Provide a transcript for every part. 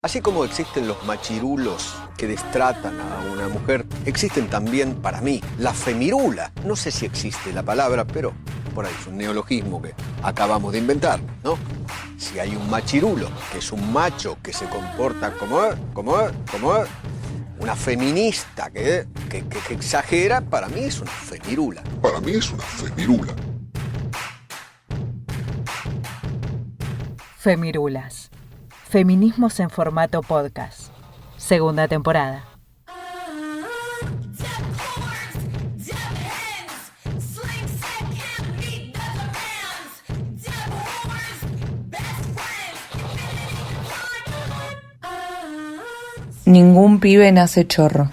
Así como existen los machirulos que destratan a una mujer, existen también, para mí, la femirula. No sé si existe la palabra, pero por ahí es un neologismo que acabamos de inventar, ¿no? Si hay un machirulo, que es un macho que se comporta como una feminista que exagera, para mí es una femirula. Femirulas. Feminismos en formato podcast. Segunda temporada. Ningún pibe nace chorro.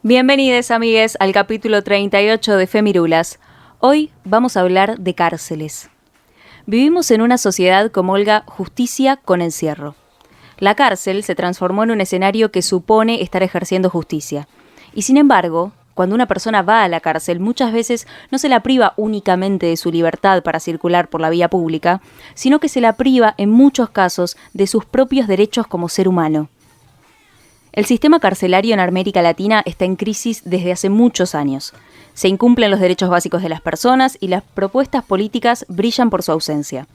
Bienvenidos, amigues, al capítulo 38 de Femirulas. Hoy vamos a hablar de cárceles. Vivimos en una sociedad que comulga justicia con encierro. La cárcel se transformó en un escenario que supone estar ejerciendo justicia. Y sin embargo, cuando una persona va a la cárcel, muchas veces no se la priva únicamente de su libertad para circular por la vía pública, sino que se la priva, en muchos casos, de sus propios derechos como ser humano. El sistema carcelario en América Latina está en crisis desde hace muchos años. Se incumplen los derechos básicos de las personas y las propuestas políticas brillan por su ausencia.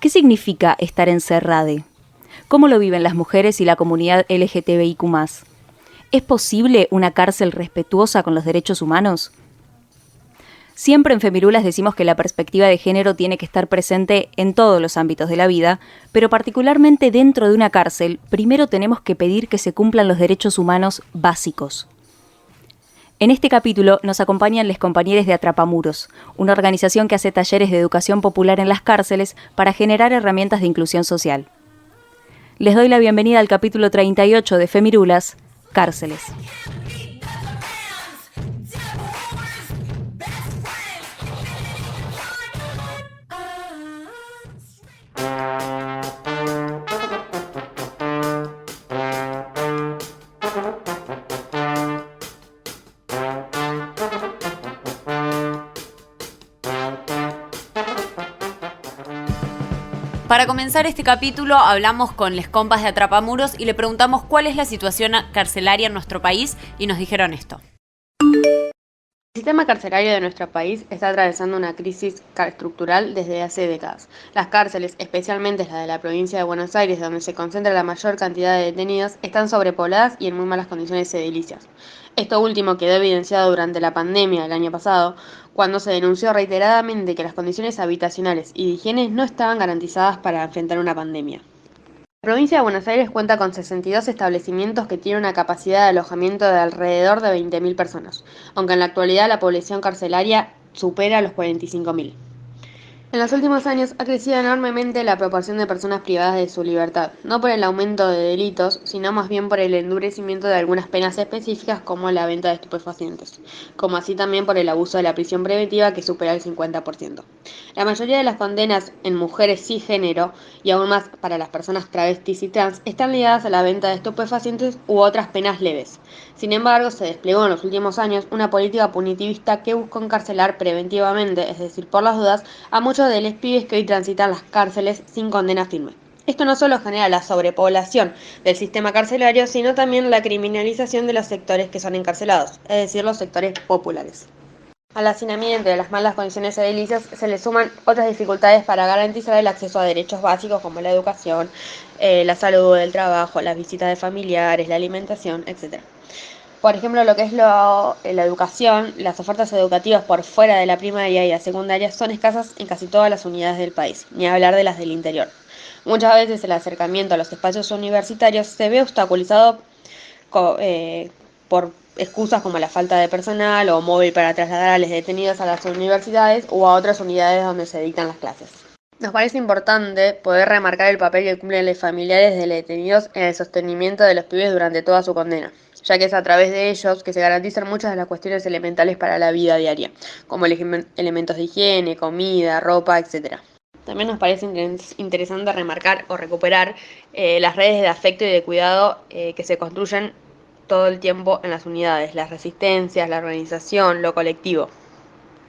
¿Qué significa estar encerrade? ¿Cómo lo viven las mujeres y la comunidad LGTBIQ+? ¿Es posible una cárcel respetuosa con los derechos humanos? Siempre en Femirulas decimos que la perspectiva de género tiene que estar presente en todos los ámbitos de la vida, pero particularmente dentro de una cárcel, primero tenemos que pedir que se cumplan los derechos humanos básicos. En este capítulo nos acompañan les compañeros de Atrapamuros, una organización que hace talleres de educación popular en las cárceles para generar herramientas de inclusión social. Les doy la bienvenida al capítulo 38 de Femirulas, Cárceles. Para comenzar este capítulo hablamos con les compas de Atrapamuros y le preguntamos cuál es la situación carcelaria en nuestro país y nos dijeron esto. El sistema carcelario de nuestro país está atravesando una crisis estructural desde hace décadas. Las cárceles, especialmente las de la provincia de Buenos Aires, donde se concentra la mayor cantidad de detenidos, están sobrepobladas y en muy malas condiciones edilicias. Esto último quedó evidenciado durante la pandemia del año pasado, cuando se denunció reiteradamente que las condiciones habitacionales y de higiene no estaban garantizadas para enfrentar una pandemia. La provincia de Buenos Aires cuenta con 62 establecimientos que tienen una capacidad de alojamiento de alrededor de 20.000 personas, aunque en la actualidad la población carcelaria supera los 45.000. En los últimos años ha crecido enormemente la proporción de personas privadas de su libertad, no por el aumento de delitos, sino más bien por el endurecimiento de algunas penas específicas como la venta de estupefacientes, como así también por el abuso de la prisión preventiva que supera el 50%. La mayoría de las condenas en mujeres cisgénero, y aún más para las personas travestis y trans, están ligadas a la venta de estupefacientes u otras penas leves. Sin embargo, se desplegó en los últimos años una política punitivista que buscó encarcelar preventivamente, es decir, por las dudas, a muchos de los pibes que hoy transitan las cárceles sin condena firme. Esto no solo genera la sobrepoblación del sistema carcelario, sino también la criminalización de los sectores que son encarcelados, es decir, los sectores populares. Al hacinamiento y a las malas condiciones edilicias se le suman otras dificultades para garantizar el acceso a derechos básicos como la educación, la salud, el trabajo, las visitas de familiares, la alimentación, etc. Por ejemplo, lo que es la educación, las ofertas educativas por fuera de la primaria y la secundaria son escasas en casi todas las unidades del país, ni hablar de las del interior. Muchas veces el acercamiento a los espacios universitarios se ve obstaculizado por excusas como la falta de personal o móvil para trasladar a los detenidos a las universidades o a otras unidades donde se dictan las clases. Nos parece importante poder remarcar el papel que cumplen los familiares de los detenidos en el sostenimiento de los pibes durante toda su condena, ya que es a través de ellos que se garantizan muchas de las cuestiones elementales para la vida diaria, como elementos de higiene, comida, ropa, etc. También nos parece interesante remarcar o recuperar las redes de afecto y de cuidado que se construyen todo el tiempo en las unidades, las resistencias, la organización, lo colectivo.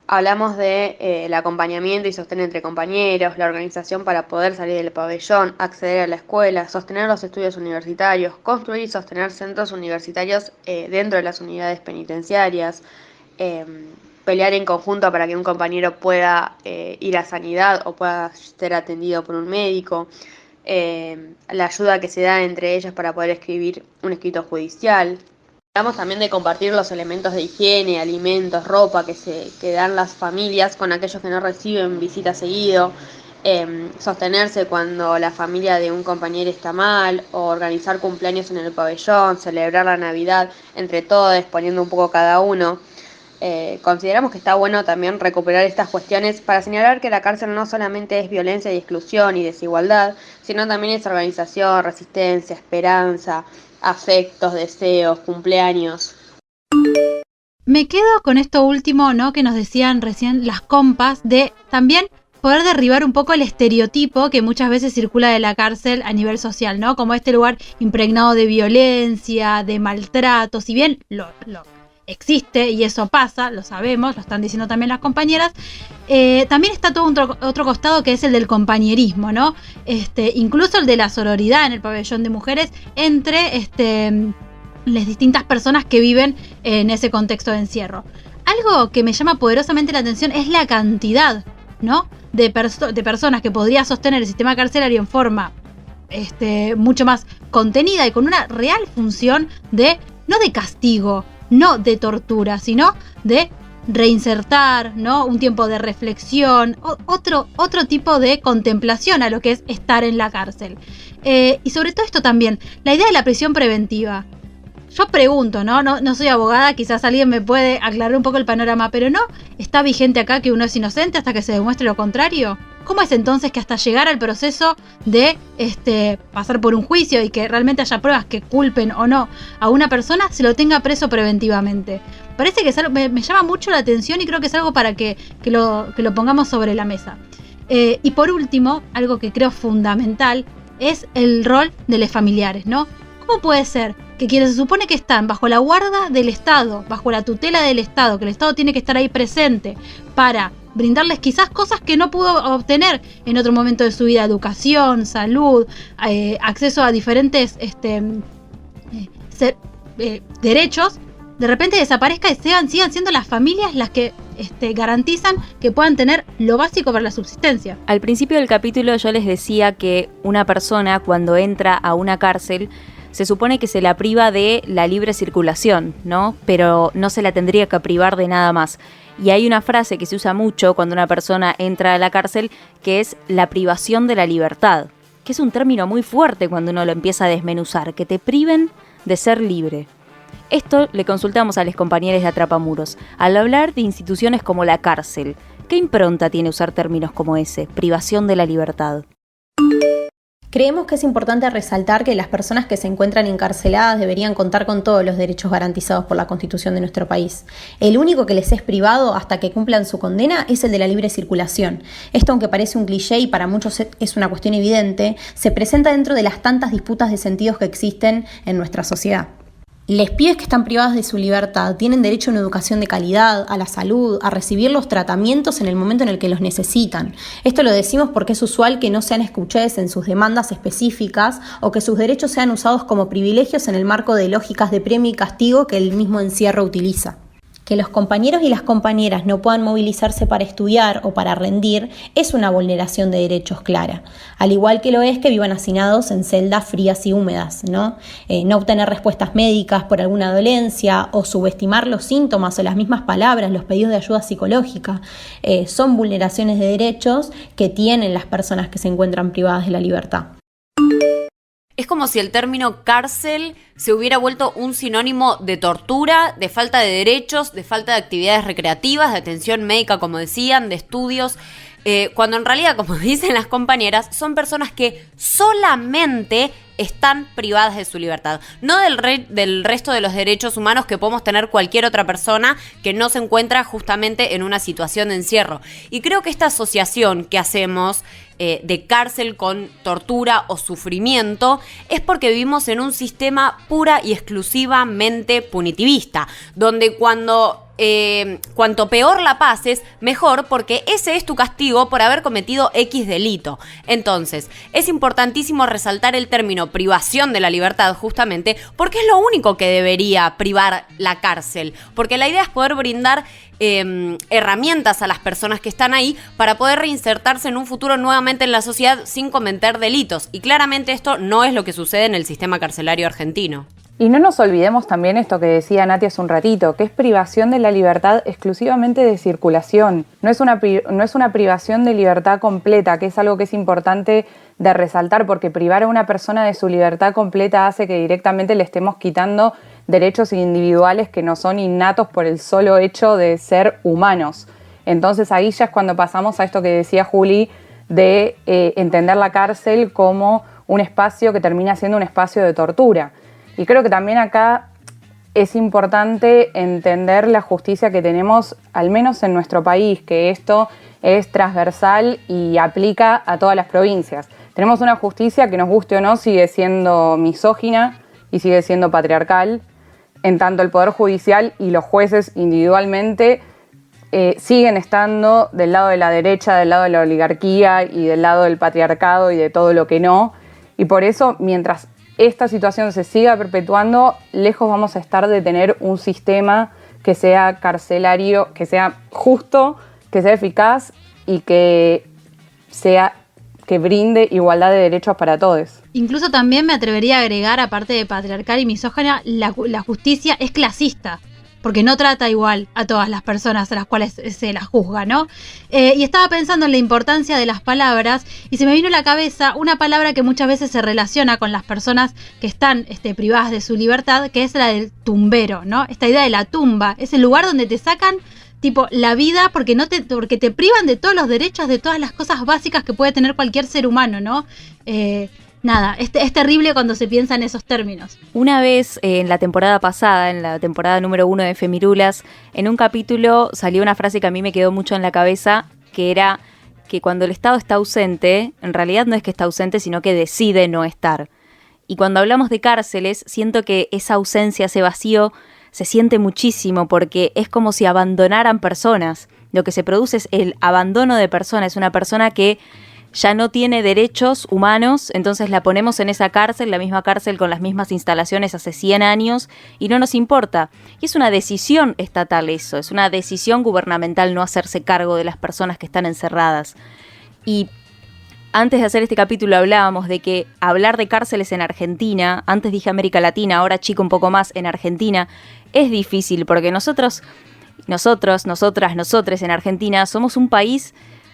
Hablamos de el acompañamiento y sostén entre compañeros, la organización para poder salir del pabellón, acceder a la escuela, sostener los estudios universitarios, construir y sostener centros universitarios dentro de las unidades penitenciarias, pelear en conjunto para que un compañero pueda ir a sanidad o pueda ser atendido por un médico, la ayuda que se da entre ellos para poder escribir un escrito judicial. Hablamos también de compartir los elementos de higiene, alimentos, ropa que dan las familias con aquellos que no reciben visitas seguido, sostenerse cuando la familia de un compañero está mal, o organizar cumpleaños en el pabellón, celebrar la Navidad entre todos, poniendo un poco cada uno. Consideramos que está bueno también recuperar estas cuestiones para señalar que la cárcel no solamente es violencia y exclusión y desigualdad, sino también es organización, resistencia, esperanza, afectos, deseos, cumpleaños. Me quedo con esto último, ¿no? Que nos decían recién las compas, de también poder derribar un poco el estereotipo que muchas veces circula de la cárcel a nivel social, ¿no? Como este lugar impregnado de violencia, de maltrato, si bien lo existe y eso pasa, lo sabemos, lo están diciendo también las compañeras, también está todo otro costado que es el del compañerismo, ¿no? Incluso el de la sororidad en el pabellón de mujeres entre las distintas personas que viven en ese contexto de encierro. Algo que me llama poderosamente la atención es la cantidad, ¿no? de personas que podría sostener el sistema carcelario en forma mucho más contenida y con una real función no de castigo, no de tortura, sino de reinsertar, ¿no? Un tiempo de reflexión, otro tipo de contemplación a lo que es estar en la cárcel. Y sobre todo esto también, la idea de la prisión preventiva. Yo pregunto, no soy abogada, quizás alguien me puede aclarar un poco el panorama, pero ¿no está vigente acá que uno es inocente hasta que se demuestre lo contrario? ¿Cómo es entonces que hasta llegar al proceso de pasar por un juicio y que realmente haya pruebas que culpen o no a una persona, se lo tenga preso preventivamente? Parece que es algo, me llama mucho la atención y creo que es algo para que lo pongamos sobre la mesa. Y por último, algo que creo fundamental es el rol de los familiares, ¿no? ¿Cómo puede ser que quienes se supone que están bajo la guarda del Estado, bajo la tutela del Estado, que el Estado tiene que estar ahí presente para brindarles quizás cosas que no pudo obtener en otro momento de su vida, educación, salud, acceso a diferentes derechos, de repente desaparezca y sigan siendo las familias las que garantizan que puedan tener lo básico para la subsistencia? Al principio del capítulo yo les decía que una persona cuando entra a una cárcel se supone que se la priva de la libre circulación, ¿no? Pero no se la tendría que privar de nada más. Y hay una frase que se usa mucho cuando una persona entra a la cárcel, que es la privación de la libertad, que es un término muy fuerte cuando uno lo empieza a desmenuzar, que te priven de ser libre. Esto le consultamos a los compañeros de Atrapamuros. Al hablar de instituciones como la cárcel, ¿qué impronta tiene usar términos como ese, privación de la libertad? Creemos que es importante resaltar que las personas que se encuentran encarceladas deberían contar con todos los derechos garantizados por la Constitución de nuestro país. El único que les es privado hasta que cumplan su condena es el de la libre circulación. Esto, aunque parece un cliché y para muchos es una cuestión evidente, se presenta dentro de las tantas disputas de sentidos que existen en nuestra sociedad. Les pibes que están privados de su libertad tienen derecho a una educación de calidad, a la salud, a recibir los tratamientos en el momento en el que los necesitan. Esto lo decimos porque es usual que no sean escuchados en sus demandas específicas o que sus derechos sean usados como privilegios en el marco de lógicas de premio y castigo que el mismo encierro utiliza. Que los compañeros y las compañeras no puedan movilizarse para estudiar o para rendir es una vulneración de derechos clara, al igual que lo es que vivan hacinados en celdas frías y húmedas, ¿no? No obtener respuestas médicas por alguna dolencia o subestimar los síntomas o las mismas palabras, los pedidos de ayuda psicológica, son vulneraciones de derechos que tienen las personas que se encuentran privadas de la libertad. Es como si el término cárcel se hubiera vuelto un sinónimo de tortura, de falta de derechos, de falta de actividades recreativas, de atención médica, como decían, de estudios, cuando en realidad, como dicen las compañeras, son personas que solamente están privadas de su libertad. No del resto de los derechos humanos que podemos tener cualquier otra persona que no se encuentra justamente en una situación de encierro. Y creo que esta asociación que hacemos de cárcel con tortura o sufrimiento es porque vivimos en un sistema pura y exclusivamente punitivista, donde cuanto peor la pases, mejor, porque ese es tu castigo por haber cometido X delito. Entonces, es importantísimo resaltar el término privación de la libertad justamente porque es lo único que debería privar la cárcel, porque la idea es poder brindar herramientas a las personas que están ahí para poder reinsertarse en un futuro nuevamente en la sociedad sin cometer delitos. Y claramente esto no es lo que sucede en el sistema carcelario argentino. Y no nos olvidemos también esto que decía Nati hace un ratito, que es privación de la libertad exclusivamente de circulación. No es una privación de libertad completa, que es algo que es importante de resaltar, porque privar a una persona de su libertad completa hace que directamente le estemos quitando derechos individuales que no son innatos por el solo hecho de ser humanos. Entonces ahí ya es cuando pasamos a esto que decía Juli, de entender la cárcel como un espacio que termina siendo un espacio de tortura. Y creo que también acá es importante entender la justicia que tenemos, al menos en nuestro país, que esto es transversal y aplica a todas las provincias. Tenemos una justicia que, nos guste o no, sigue siendo misógina y sigue siendo patriarcal, en tanto el Poder Judicial y los jueces individualmente siguen estando del lado de la derecha, del lado de la oligarquía y del lado del patriarcado y de todo lo que no. Y por eso, mientras esta situación se siga perpetuando, lejos vamos a estar de tener un sistema que sea carcelario, que sea justo, que sea eficaz y que brinde igualdad de derechos para todos. Incluso también me atrevería a agregar, aparte de patriarcal y misógina, la justicia es clasista, porque no trata igual a todas las personas a las cuales se las juzga, ¿no? Y estaba pensando en la importancia de las palabras y se me vino a la cabeza una palabra que muchas veces se relaciona con las personas que están privadas de su libertad, que es la del tumbero, ¿no? Esta idea de la tumba, es el lugar donde te sacan tipo la vida porque te privan de todos los derechos, de todas las cosas básicas que puede tener cualquier ser humano, ¿no? Nada, es terrible cuando se piensa en esos términos. Una vez en la temporada pasada, en la temporada número 1 de Femirulas, en un capítulo salió una frase que a mí me quedó mucho en la cabeza, que era que cuando el Estado está ausente, en realidad no es que está ausente, sino que decide no estar. Y cuando hablamos de cárceles, siento que esa ausencia, ese vacío, se siente muchísimo porque es como si abandonaran personas. Lo que se produce es el abandono de personas, es una persona que ya no tiene derechos humanos, entonces la ponemos en esa cárcel, la misma cárcel con las mismas instalaciones hace 100 años y no nos importa. Y es una decisión estatal eso, es una decisión gubernamental no hacerse cargo de las personas que están encerradas. Y antes de hacer este capítulo hablábamos de que hablar de cárceles en Argentina, antes dije América Latina, ahora chico un poco más, en Argentina, es difícil porque nosotros, nosotras en Argentina somos un país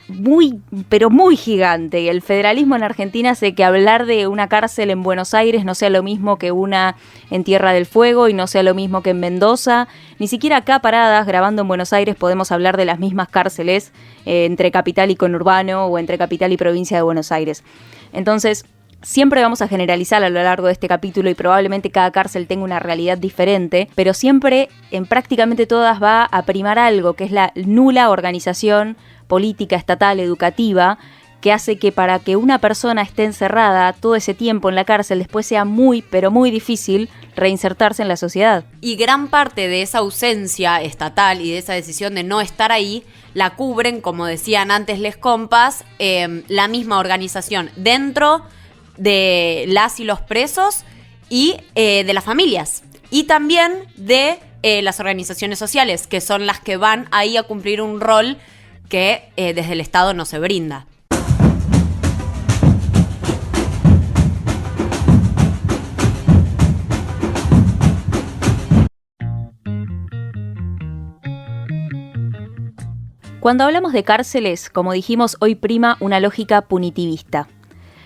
muy, pero muy gigante, y el federalismo en Argentina hace que hablar de una cárcel en Buenos Aires no sea lo mismo que una en Tierra del Fuego y no sea lo mismo que en Mendoza. Ni siquiera acá paradas, grabando en Buenos Aires, podemos hablar de las mismas cárceles entre capital y conurbano o entre capital y provincia de Buenos Aires. Entonces, siempre vamos a generalizar a lo largo de este capítulo y probablemente cada cárcel tenga una realidad diferente, pero siempre en prácticamente todas va a primar algo, que es la nula organización política, estatal, educativa, que hace que para que una persona esté encerrada todo ese tiempo en la cárcel después sea muy, pero muy difícil reinsertarse en la sociedad. Y gran parte de esa ausencia estatal y de esa decisión de no estar ahí la cubren, como decían antes les compas, la misma organización dentro de las y los presos y de las familias. Y también de las organizaciones sociales, que son las que van ahí a cumplir un rol que desde el Estado no se brinda. Cuando hablamos de cárceles, como dijimos, hoy prima una lógica punitivista.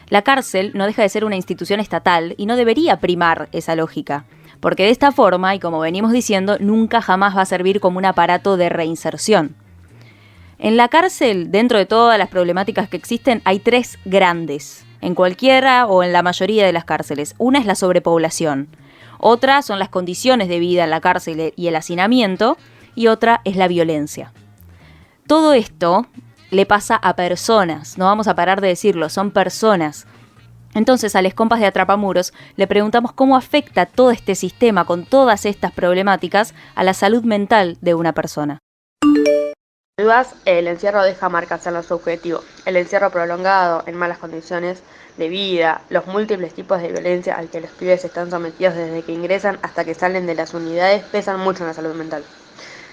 La cárcel no deja de ser una institución estatal y no debería primar esa lógica, porque de esta forma, y como venimos diciendo, nunca jamás va a servir como un aparato de reinserción. En la cárcel, dentro de todas las problemáticas que existen, hay tres grandes. en cualquiera o en la mayoría de las cárceles. Una es la sobrepoblación, otra son las condiciones de vida en la cárcel y el hacinamiento, y otra es la violencia. Todo esto le pasa a personas, no vamos a parar de decirlo, son personas. Entonces a los compas de Atrapamuros le preguntamos cómo afecta todo este sistema con todas estas problemáticas a la salud mental de una persona. Sin dudas, el encierro deja marcas en lo subjetivo. El encierro prolongado, en malas condiciones de vida, los múltiples tipos de violencia al que los pibes están sometidos desde que ingresan hasta que salen de las unidades pesan mucho en la salud mental.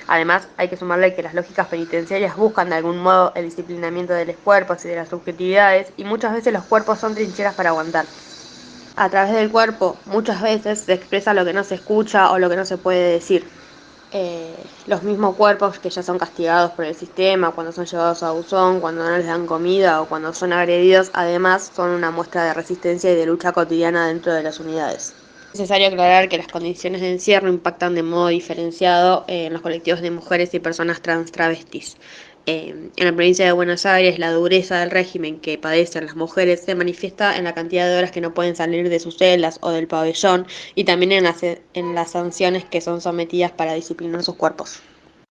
Además, hay que sumarle que las lógicas penitenciarias buscan de algún modo el disciplinamiento de los cuerpos y de las subjetividades, y muchas veces los cuerpos son trincheras para aguantar. A través del cuerpo, muchas veces se expresa lo que no se escucha o lo que no se puede decir. Los mismos cuerpos que ya son castigados por el sistema, cuando son llevados a buzón, cuando no les dan comida o cuando son agredidos, además son una muestra de resistencia y de lucha cotidiana dentro de las unidades. Es necesario aclarar que las condiciones de encierro impactan de modo diferenciado en los colectivos de mujeres y personas trans travestis. En la provincia de Buenos Aires, la dureza del régimen que padecen las mujeres se manifiesta en la cantidad de horas que no pueden salir de sus celdas o del pabellón, y también en las sanciones que son sometidas para disciplinar sus cuerpos.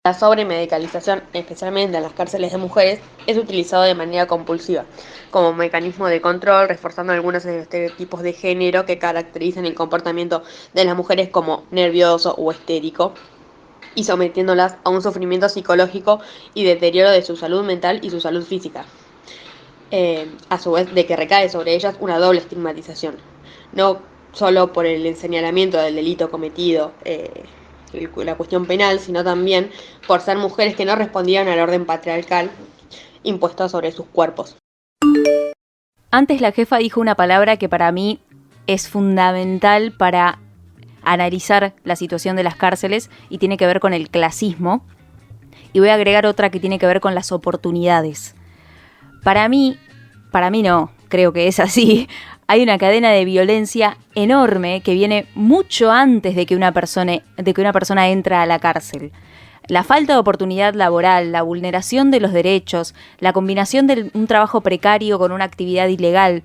La sobremedicalización, especialmente en las cárceles de mujeres, es utilizado de manera compulsiva, como mecanismo de control, reforzando algunos de los estereotipos de género que caracterizan el comportamiento de las mujeres como nervioso o histérico, y sometiéndolas a un sufrimiento psicológico y deterioro de su salud mental y su salud física. A su vez, de que recae sobre ellas una doble estigmatización, no solo por el señalamiento del delito cometido, la cuestión penal, sino también por ser mujeres que no respondían al orden patriarcal impuesto sobre sus cuerpos. Antes la jefa dijo una palabra que para mí es fundamental para analizar la situación de las cárceles y tiene que ver con el clasismo. Y voy a agregar otra que tiene que ver con las oportunidades. Para mí no, creo que es así. Hay una cadena de violencia enorme que viene mucho antes de que una persona entra a la cárcel. La falta de oportunidad laboral, la vulneración de los derechos, la combinación de un trabajo precario con una actividad ilegal,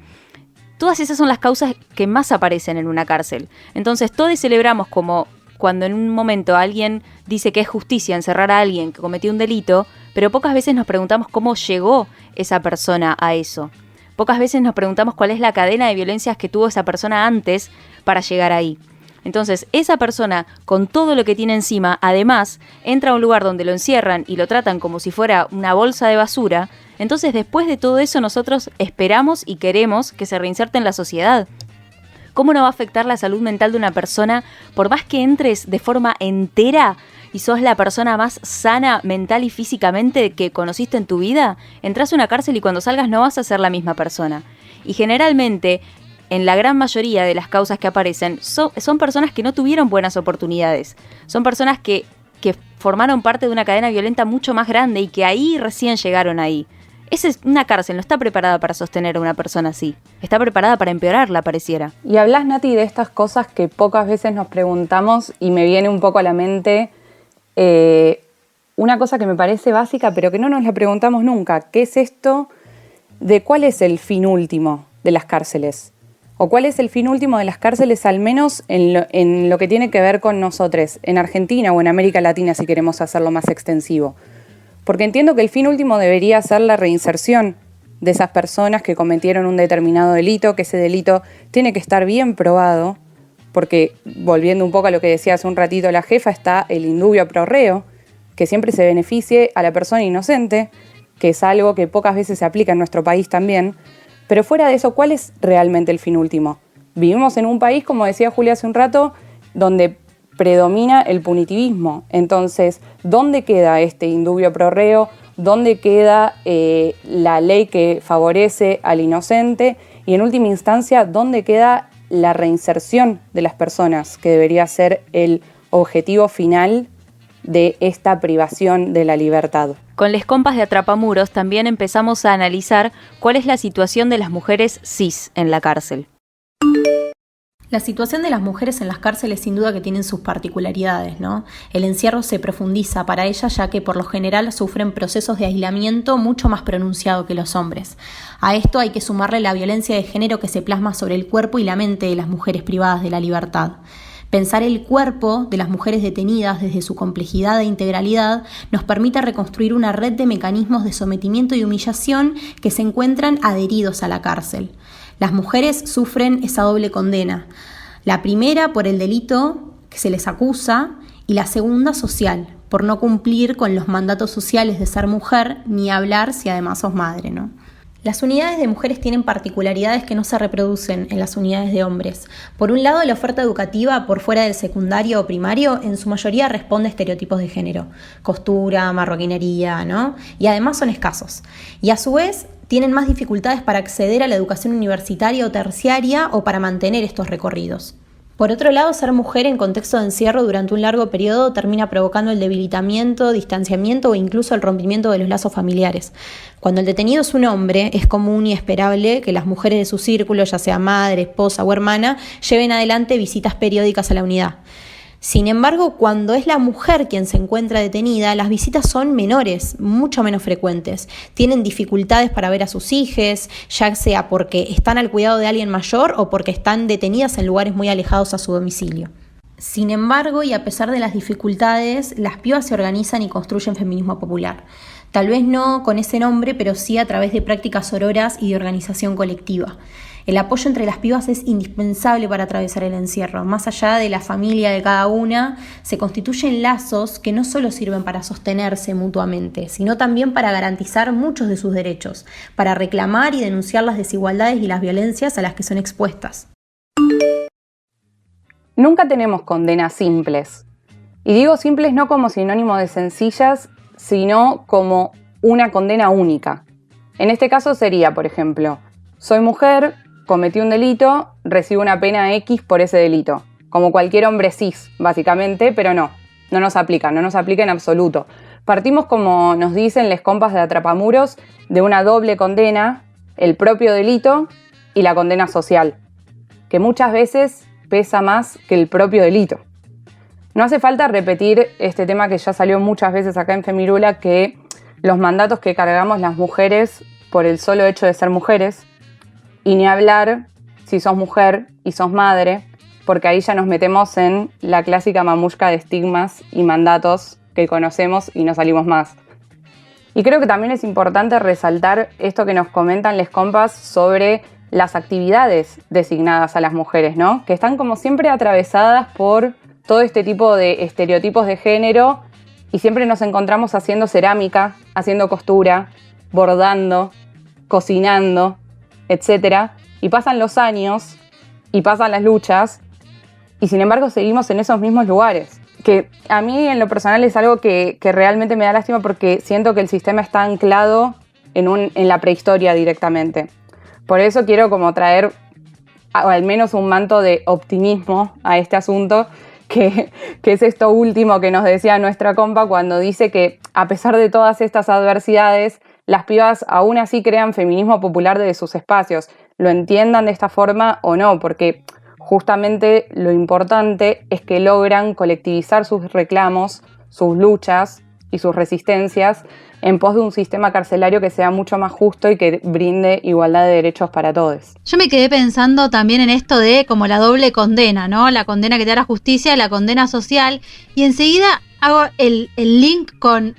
todas esas son las causas que más aparecen en una cárcel. Entonces todos celebramos como cuando en un momento alguien dice que es justicia encerrar a alguien que cometió un delito, pero pocas veces nos preguntamos cómo llegó esa persona a eso. Pocas veces nos preguntamos cuál es la cadena de violencias que tuvo esa persona antes para llegar ahí. Entonces, esa persona, con todo lo que tiene encima, además, entra a un lugar donde lo encierran y lo tratan como si fuera una bolsa de basura. Entonces, después de todo eso, nosotros esperamos y queremos que se reinserte en la sociedad. ¿Cómo no va a afectar la salud mental de una persona por más que entres de forma entera y sos la persona más sana mental y físicamente que conociste en tu vida? Entras a una cárcel y cuando salgas no vas a ser la misma persona. Y generalmente, en la gran mayoría de las causas que aparecen, son personas que no tuvieron buenas oportunidades. Son personas que formaron parte de una cadena violenta mucho más grande y que ahí recién llegaron ahí. Una cárcel no está preparada para sostener a una persona así. Está preparada para empeorarla, pareciera. Y hablas, Nati, de estas cosas que pocas veces nos preguntamos y me viene un poco a la mente una cosa que me parece básica, pero que no nos la preguntamos nunca. ¿Qué es esto de cuál es el fin último de las cárceles? ¿O cuál es el fin último de las cárceles, al menos en lo que tiene que ver con nosotros, en Argentina o en América Latina, si queremos hacerlo más extensivo? Porque entiendo que el fin último debería ser la reinserción de esas personas que cometieron un determinado delito, que ese delito tiene que estar bien probado, porque, volviendo un poco a lo que decía hace un ratito la jefa, está el indubio pro reo, que siempre se beneficie a la persona inocente, que es algo que pocas veces se aplica en nuestro país también. Pero fuera de eso, ¿cuál es realmente el fin último? Vivimos en un país, como decía Julia hace un rato, donde predomina el punitivismo. Entonces, ¿dónde queda este indubio pro reo? ¿Dónde queda la ley que favorece al inocente? Y en última instancia, ¿dónde queda la reinserción de las personas, que debería ser el objetivo final de esta privación de la libertad? Con les compas de Atrapamuros también empezamos a analizar cuál es la situación de las mujeres cis en la cárcel. La situación de las mujeres en las cárceles sin duda que tienen sus particularidades, ¿no? El encierro se profundiza para ellas ya que por lo general sufren procesos de aislamiento mucho más pronunciado que los hombres. A esto hay que sumarle la violencia de género que se plasma sobre el cuerpo y la mente de las mujeres privadas de la libertad. Pensar el cuerpo de las mujeres detenidas desde su complejidad e integralidad nos permite reconstruir una red de mecanismos de sometimiento y humillación que se encuentran adheridos a la cárcel. Las mujeres sufren esa doble condena, la primera por el delito que se les acusa y la segunda social, por no cumplir con los mandatos sociales de ser mujer, ni hablar si además sos madre, ¿no? Las unidades de mujeres tienen particularidades que no se reproducen en las unidades de hombres. Por un lado, la oferta educativa por fuera del secundario o primario en su mayoría responde a estereotipos de género, costura, marroquinería, ¿no? Y además son escasos. Y a su vez, tienen más dificultades para acceder a la educación universitaria o terciaria o para mantener estos recorridos. Por otro lado, ser mujer en contexto de encierro durante un largo periodo termina provocando el debilitamiento, distanciamiento o incluso el rompimiento de los lazos familiares. Cuando el detenido es un hombre, es común y esperable que las mujeres de su círculo, ya sea madre, esposa o hermana, lleven adelante visitas periódicas a la unidad. Sin embargo, cuando es la mujer quien se encuentra detenida, las visitas son menores, mucho menos frecuentes. Tienen dificultades para ver a sus hijos, ya sea porque están al cuidado de alguien mayor o porque están detenidas en lugares muy alejados a su domicilio. Sin embargo, y a pesar de las dificultades, las pibas se organizan y construyen feminismo popular. Tal vez no con ese nombre, pero sí a través de prácticas sororas y de organización colectiva. El apoyo entre las pibas es indispensable para atravesar el encierro. Más allá de la familia de cada una, se constituyen lazos que no solo sirven para sostenerse mutuamente, sino también para garantizar muchos de sus derechos, para reclamar y denunciar las desigualdades y las violencias a las que son expuestas. Nunca tenemos condenas simples. Y digo simples no como sinónimo de sencillas, sino como una condena única. En este caso sería, por ejemplo, soy mujer, cometí un delito, recibo una pena X por ese delito. Como cualquier hombre cis, básicamente, pero no nos aplica en absoluto. Partimos, como nos dicen les compas de Atrapamuros, de una doble condena, el propio delito y la condena social, que muchas veces pesa más que el propio delito. No hace falta repetir este tema que ya salió muchas veces acá en Femirula, que los mandatos que cargamos las mujeres por el solo hecho de ser mujeres, y ni hablar si sos mujer y sos madre, porque ahí ya nos metemos en la clásica mamushka de estigmas y mandatos que conocemos y no salimos más. Y creo que también es importante resaltar esto que nos comentan les compas sobre las actividades designadas a las mujeres, ¿no? Que están como siempre atravesadas por todo este tipo de estereotipos de género y siempre nos encontramos haciendo cerámica, haciendo costura, bordando, cocinando, etc. Y pasan los años y pasan las luchas y sin embargo seguimos en esos mismos lugares. Que a mí en lo personal es algo que realmente me da lástima porque siento que el sistema está anclado en la prehistoria directamente. Por eso quiero como traer al menos un manto de optimismo a este asunto, que es esto último que nos decía nuestra compa cuando dice que a pesar de todas estas adversidades, las pibas aún así crean feminismo popular desde sus espacios, lo entiendan de esta forma o no, porque justamente lo importante es que logran colectivizar sus reclamos, sus luchas y sus resistencias en pos de un sistema carcelario que sea mucho más justo y que brinde igualdad de derechos para todos. Yo me quedé pensando también en esto de como la doble condena, ¿no? La condena que te da la justicia, la condena social, y enseguida hago el link con,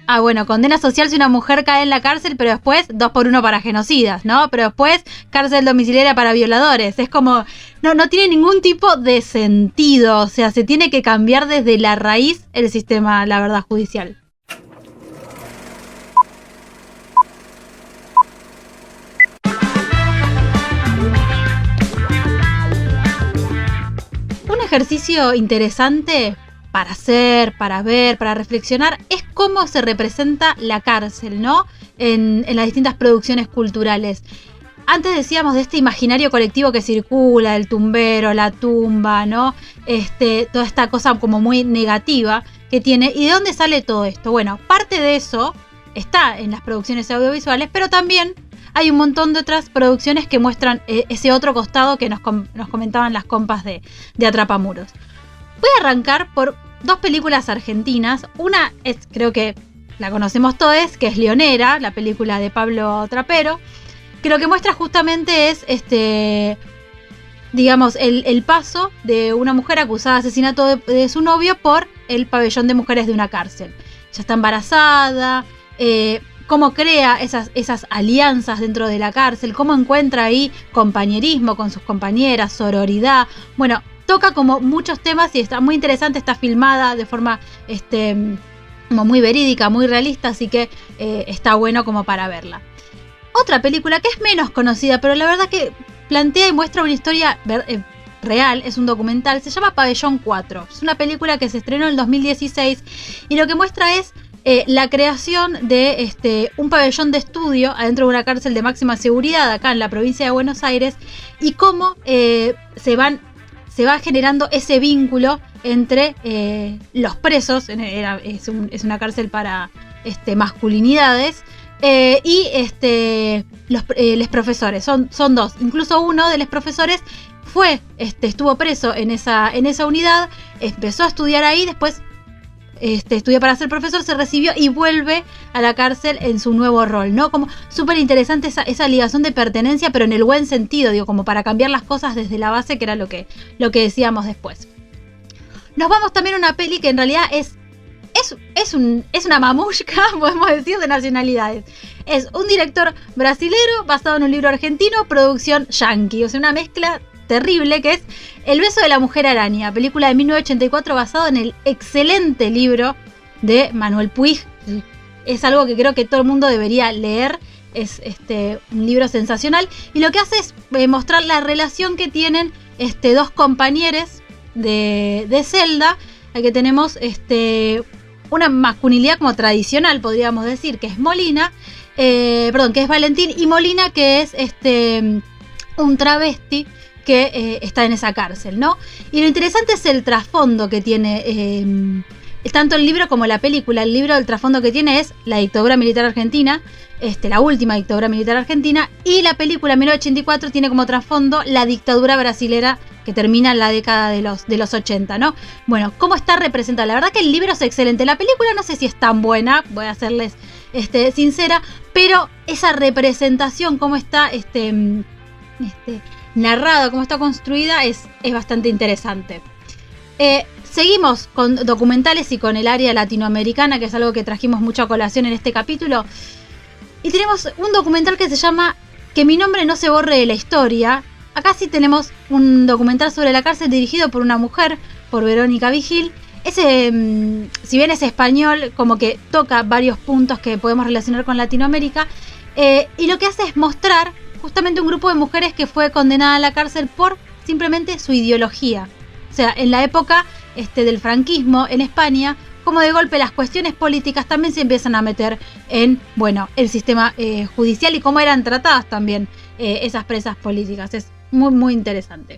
condena social si una mujer cae en la cárcel, pero después 2x1 para genocidas, ¿no? Pero después cárcel domiciliaria para violadores. Es como, no tiene ningún tipo de sentido, o sea, se tiene que cambiar desde la raíz el sistema, la verdad, judicial. Un ejercicio interesante para hacer, para ver, para reflexionar, es cómo se representa la cárcel, ¿no? En las distintas producciones culturales. Antes decíamos de este imaginario colectivo que circula, el tumbero, la tumba, ¿no? Toda esta cosa como muy negativa que tiene. ¿Y de dónde sale todo esto? Bueno, parte de eso está en las producciones audiovisuales, pero también hay un montón de otras producciones que muestran ese otro costado que nos comentaban las compas de Atrapamuros. Voy a arrancar por 2 películas argentinas. Una es, creo que la conocemos todos, que es Leonera, la película de Pablo Trapero, que lo que muestra justamente es digamos, el paso de una mujer acusada de asesinato de su novio por el pabellón de mujeres de una cárcel. Ya está embarazada, cómo crea esas alianzas dentro de la cárcel, cómo encuentra ahí compañerismo con sus compañeras, sororidad. Bueno, toca como muchos temas y está muy interesante, está filmada de forma como muy verídica, muy realista, así que está bueno como para verla. Otra película que es menos conocida, pero la verdad que plantea y muestra una historia real, es un documental, se llama Pabellón 4. Es una película que se estrenó en el 2016 y lo que muestra es la creación de un pabellón de estudio adentro de una cárcel de máxima seguridad acá en la provincia de Buenos Aires y cómo se va generando ese vínculo entre los presos, es una cárcel para masculinidades, y los profesores, son 2. Incluso uno de los profesores estuvo preso en esa unidad, empezó a estudiar ahí, después estudió para ser profesor, se recibió y vuelve a la cárcel en su nuevo rol, ¿no? Como súper interesante esa ligación de pertenencia, pero en el buen sentido, digo, como para cambiar las cosas desde la base, que era lo que decíamos después. Nos vamos también a una peli que en realidad es una mamushka, podemos decir, de nacionalidades. Es un director brasilero basado en un libro argentino, producción yankee, o sea, una mezcla terrible que es El beso de la mujer araña, película de 1984 basado en el excelente libro de Manuel Puig. Es algo que creo que todo el mundo debería leer, es un libro sensacional y lo que hace es mostrar la relación que tienen 2 compañeros de celda. Aquí tenemos una masculinidad como tradicional, podríamos decir, que es que es Valentín, y Molina, que es un travesti que está en esa cárcel, ¿no? Y lo interesante es el trasfondo que tiene tanto el libro como la película. El libro, el trasfondo que tiene es la dictadura militar argentina, la última dictadura militar argentina, y la película 1984 tiene como trasfondo la dictadura brasilera que termina en la década de los 80, ¿no? Bueno, ¿cómo está representada? La verdad que el libro es excelente. La película no sé si es tan buena, voy a serles sincera, pero esa representación, cómo está narrada, cómo está construida, es bastante interesante. Seguimos con documentales y con el área latinoamericana, que es algo que trajimos mucho a colación en este capítulo. Y tenemos un documental que se llama Que mi nombre no se borre de la historia. Acá sí tenemos un documental sobre la cárcel dirigido por una mujer, por Verónica Vigil. Si bien es español, como que toca varios puntos que podemos relacionar con Latinoamérica. Y lo que hace es mostrar justamente un grupo de mujeres que fue condenada a la cárcel por simplemente su ideología. O sea, en la época del franquismo en España, como de golpe las cuestiones políticas también se empiezan a meter en, el sistema judicial y cómo eran tratadas también esas presas políticas. Es muy, muy interesante.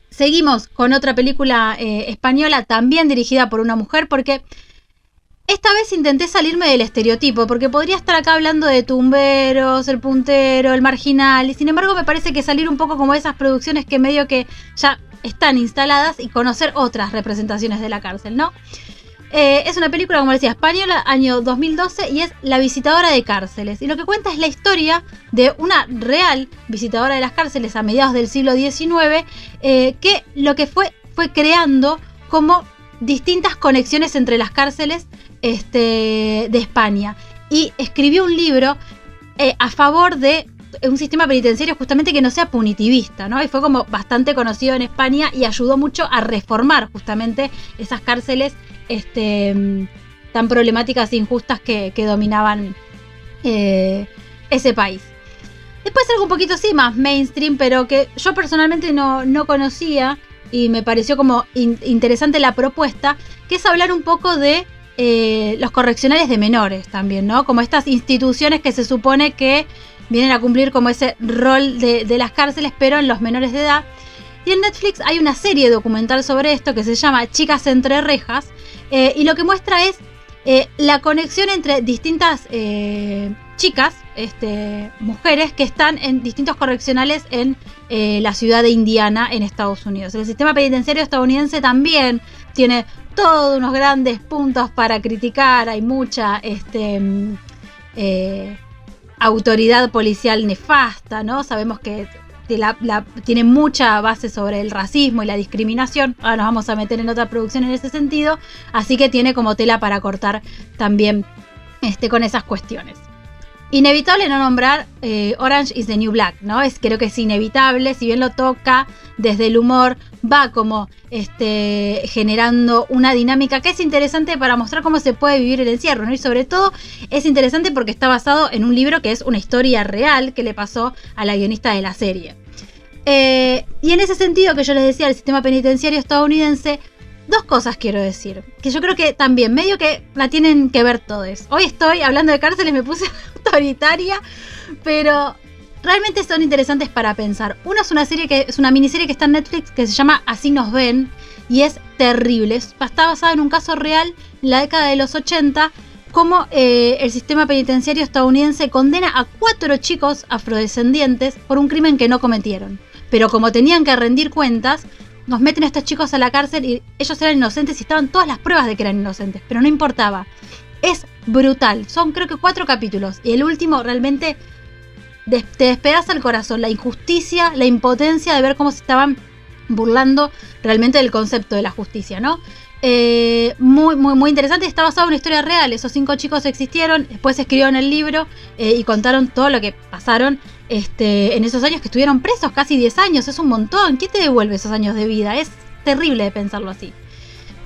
Seguimos con otra película española, también dirigida por una mujer, porque esta vez intenté salirme del estereotipo, porque podría estar acá hablando de Tumberos, El Puntero, El Marginal, y sin embargo me parece que salir un poco como de esas producciones que medio que ya están instaladas y conocer otras representaciones de la cárcel, ¿no? Es una película, como decía, española, año 2012, y es La visitadora de cárceles. Y lo que cuenta es la historia de una real visitadora de las cárceles a mediados del siglo XIX, que lo que fue creando como distintas conexiones entre las cárceles de España. Y escribió un libro a favor de un sistema penitenciario justamente que no sea punitivista, ¿no? Y fue como bastante conocido en España y ayudó mucho a reformar justamente esas cárceles tan problemáticas e injustas que dominaban ese país. Después algo un poquito así más mainstream, pero que yo personalmente no conocía y me pareció como interesante la propuesta, que es hablar un poco de los correccionales de menores también, ¿no? Como estas instituciones que se supone que vienen a cumplir como ese rol de las cárceles, pero en los menores de edad. Y en Netflix hay una serie documental sobre esto que se llama Chicas entre rejas, y lo que muestra es la conexión entre distintas chicas, mujeres que están en distintos correccionales en la ciudad de Indiana, en Estados Unidos. El sistema penitenciario estadounidense también tiene todos unos grandes puntos para criticar. Hay mucha autoridad policial nefasta, ¿no? Sabemos que tiene mucha base sobre el racismo y la discriminación. Ahora nos vamos a meter en otra producción en ese sentido, así que tiene como tela para cortar también con esas cuestiones. Inevitable no nombrar Orange is the New Black, ¿no? Creo que es inevitable, si bien lo toca desde el humor, va como generando una dinámica que es interesante para mostrar cómo se puede vivir el encierro, ¿no? Y sobre todo es interesante porque está basado en un libro que es una historia real que le pasó a la guionista de la serie. Y en ese sentido que yo les decía, el sistema penitenciario estadounidense, dos cosas quiero decir, que yo creo que también medio que la tienen que ver todos. Hoy estoy hablando de cárceles, me puse autoritaria, pero realmente son interesantes para pensar. Una es una miniserie que está en Netflix que se llama Así nos ven y es terrible. Está basada en un caso real en la década de los 80, cómo el sistema penitenciario estadounidense condena a 4 chicos afrodescendientes por un crimen que no cometieron. Pero como tenían que rendir cuentas, nos meten a estos chicos a la cárcel y ellos eran inocentes y estaban todas las pruebas de que eran inocentes, pero no importaba. Es brutal, son creo que 4 capítulos y el último realmente te despedaza el corazón, la injusticia, la impotencia de ver cómo se estaban burlando realmente del concepto de la justicia, ¿no? Muy, muy, muy interesante. Está basado en una historia real. Esos 5 chicos existieron, después escribieron el libro y contaron todo lo que pasaron en esos años que estuvieron presos, casi 10 años. Es un montón. ¿Quién te devuelve esos años de vida? Es terrible de pensarlo así.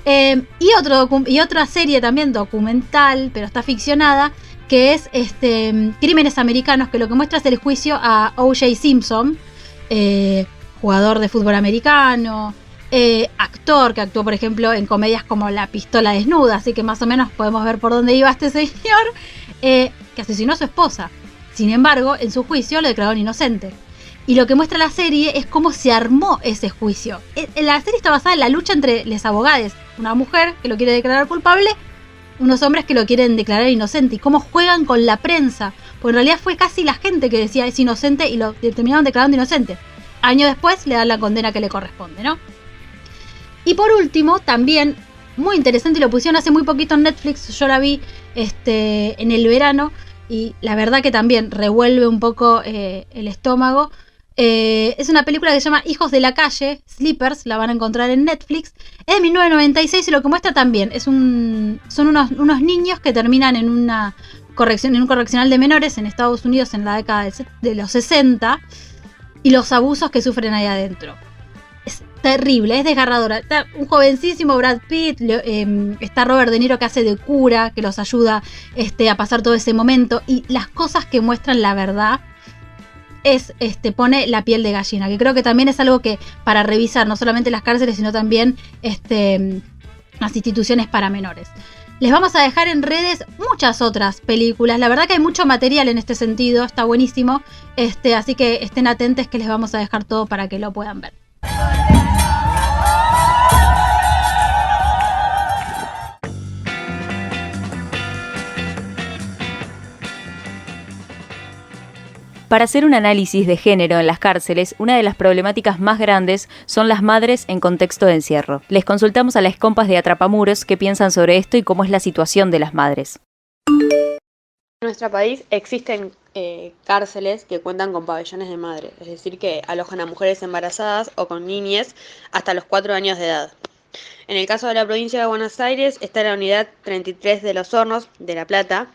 Y otra serie también documental, pero está ficcionada, que es Crímenes Americanos, que lo que muestra es el juicio a O.J. Simpson, jugador de fútbol americano, actor que actuó por ejemplo en comedias como La Pistola Desnuda, así que más o menos podemos ver por dónde iba este señor, que asesinó a su esposa. Sin embargo, en su juicio lo declararon inocente. Y lo que muestra la serie es cómo se armó ese juicio. La serie está basada en la lucha entre los abogados, una mujer que lo quiere declarar culpable, unos hombres que lo quieren declarar inocente, y cómo juegan con la prensa, porque en realidad fue casi la gente que decía es inocente y lo terminaron declarando inocente. Años después le dan la condena que le corresponde, ¿no? Y por último, también muy interesante, y lo pusieron hace muy poquito en Netflix, yo la vi en el verano, y la verdad que también revuelve un poco el estómago. Es una película que se llama Hijos de la Calle, Sleepers, la van a encontrar en Netflix. Es de 1996 y lo que muestra también son unos niños que terminan en un correccional de menores en Estados Unidos en la década de los 60 y los abusos que sufren ahí adentro. Es terrible, es desgarradora. Está un jovencísimo Brad Pitt, está Robert De Niro que hace de cura, que los ayuda a pasar todo ese momento, y las cosas que muestran la verdad pone la piel de gallina, que creo que también es algo que para revisar, no solamente las cárceles, sino también las instituciones para menores. Les vamos a dejar en redes muchas otras películas. La verdad que hay mucho material en este sentido, está buenísimo. Así que estén atentos que les vamos a dejar todo para que lo puedan ver. Para hacer un análisis de género en las cárceles, una de las problemáticas más grandes son las madres en contexto de encierro. Les consultamos a las compas de Atrapamuros qué piensan sobre esto y cómo es la situación de las madres. En nuestro país existen cárceles que cuentan con pabellones de madre, es decir, que alojan a mujeres embarazadas o con niñez hasta los 4 años de edad. En el caso de la provincia de Buenos Aires está la unidad 33 de Los Hornos de La Plata,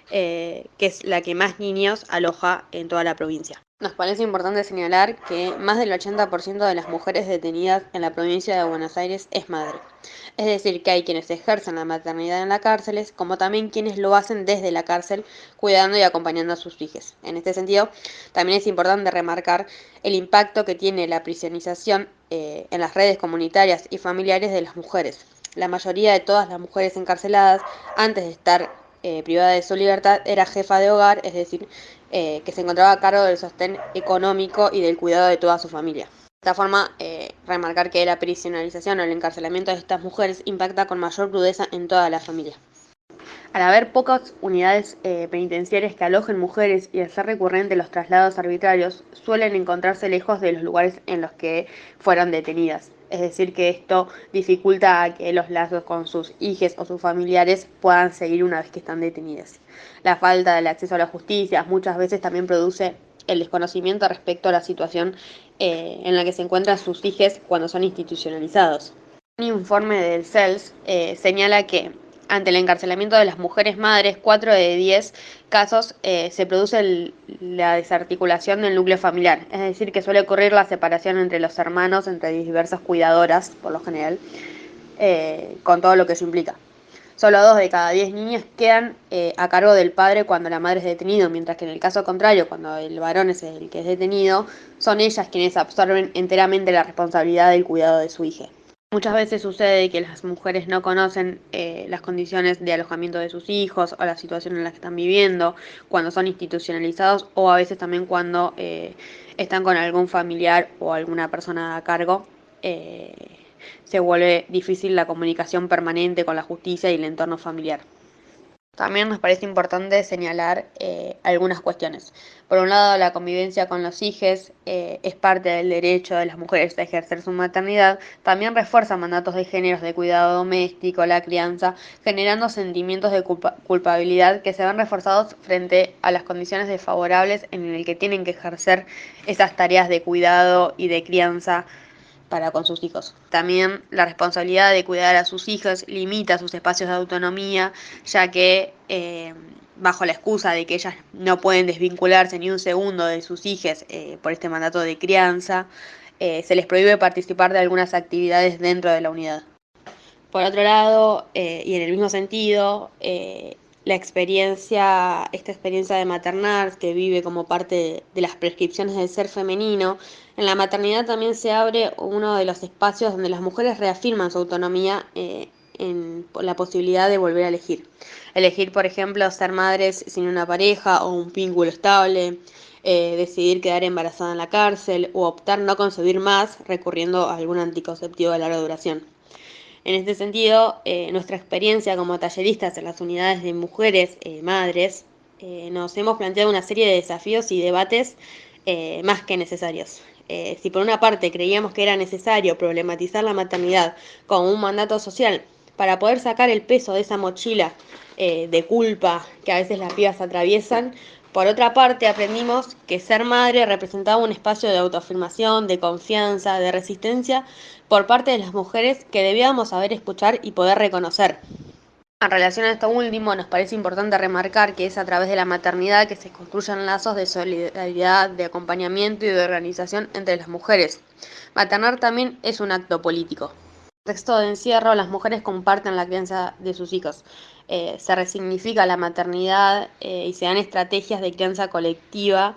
que es la que más niños aloja en toda la provincia. Nos parece importante señalar que más del 80% de las mujeres detenidas en la provincia de Buenos Aires es madre. Es decir, que hay quienes ejercen la maternidad en las cárceles, como también quienes lo hacen desde la cárcel, cuidando y acompañando a sus hijos. En este sentido, también es importante remarcar el impacto que tiene la prisionización en las redes comunitarias y familiares de las mujeres. La mayoría de todas las mujeres encarceladas, antes de estar privada de su libertad, era jefa de hogar, es decir, que se encontraba a cargo del sostén económico y del cuidado de toda su familia. De esta forma, remarcar que la prisionalización o el encarcelamiento de estas mujeres impacta con mayor crudeza en toda la familia. Al haber pocas unidades penitenciarias que alojen mujeres y al ser recurrente los traslados arbitrarios, suelen encontrarse lejos de los lugares en los que fueron detenidas. Es decir, que esto dificulta que los lazos con sus hijos o sus familiares puedan seguir una vez que están detenidas. La falta del acceso a la justicia muchas veces también produce el desconocimiento respecto a la situación en la que se encuentran sus hijos cuando son institucionalizados. Un informe del CELS señala que ante el encarcelamiento de las mujeres madres, 4 de 10 casos se produce la desarticulación del núcleo familiar, es decir, que suele ocurrir la separación entre los hermanos, entre diversas cuidadoras, por lo general, con todo lo que eso implica. Solo 2 de cada 10 niñas quedan a cargo del padre cuando la madre es detenida, mientras que en el caso contrario, cuando el varón es el que es detenido, son ellas quienes absorben enteramente la responsabilidad del cuidado de su hija. Muchas veces sucede que las mujeres no conocen las condiciones de alojamiento de sus hijos o la situación en la que están viviendo cuando son institucionalizados, o a veces también cuando están con algún familiar o alguna persona a cargo. Se vuelve difícil la comunicación permanente con la justicia y el entorno familiar. También nos parece importante señalar algunas cuestiones. Por un lado, la convivencia con los hijos es parte del derecho de las mujeres a ejercer su maternidad. También refuerza mandatos de géneros de cuidado doméstico, la crianza, generando sentimientos de culpabilidad que se ven reforzados frente a las condiciones desfavorables en el que tienen que ejercer esas tareas de cuidado y de crianza para con sus hijos. También la responsabilidad de cuidar a sus hijos limita sus espacios de autonomía, ya que bajo la excusa de que ellas no pueden desvincularse ni un segundo de sus hijos por este mandato de crianza, se les prohíbe participar de algunas actividades dentro de la unidad. Por otro lado, y en el mismo sentido, esta experiencia de maternar que vive como parte de las prescripciones del ser femenino, en la maternidad también se abre uno de los espacios donde las mujeres reafirman su autonomía en la posibilidad de volver a elegir. Elegir, por ejemplo, ser madres sin una pareja o un vínculo estable, decidir quedar embarazada en la cárcel o optar no concebir más recurriendo a algún anticonceptivo de larga duración. En este sentido, nuestra experiencia como talleristas en las unidades de mujeres madres, nos hemos planteado una serie de desafíos y debates más que necesarios. Si por una parte creíamos que era necesario problematizar la maternidad como un mandato social para poder sacar el peso de esa mochila de culpa que a veces las pibas atraviesan, por otra parte aprendimos que ser madre representaba un espacio de autoafirmación, de confianza, de resistencia por parte de las mujeres que debíamos saber escuchar y poder reconocer. En relación a esto último, nos parece importante remarcar que es a través de la maternidad que se construyen lazos de solidaridad, de acompañamiento y de organización entre las mujeres. Maternar también es un acto político. En el contexto de encierro, las mujeres comparten la crianza de sus hijos. Se resignifica la maternidad y se dan estrategias de crianza colectiva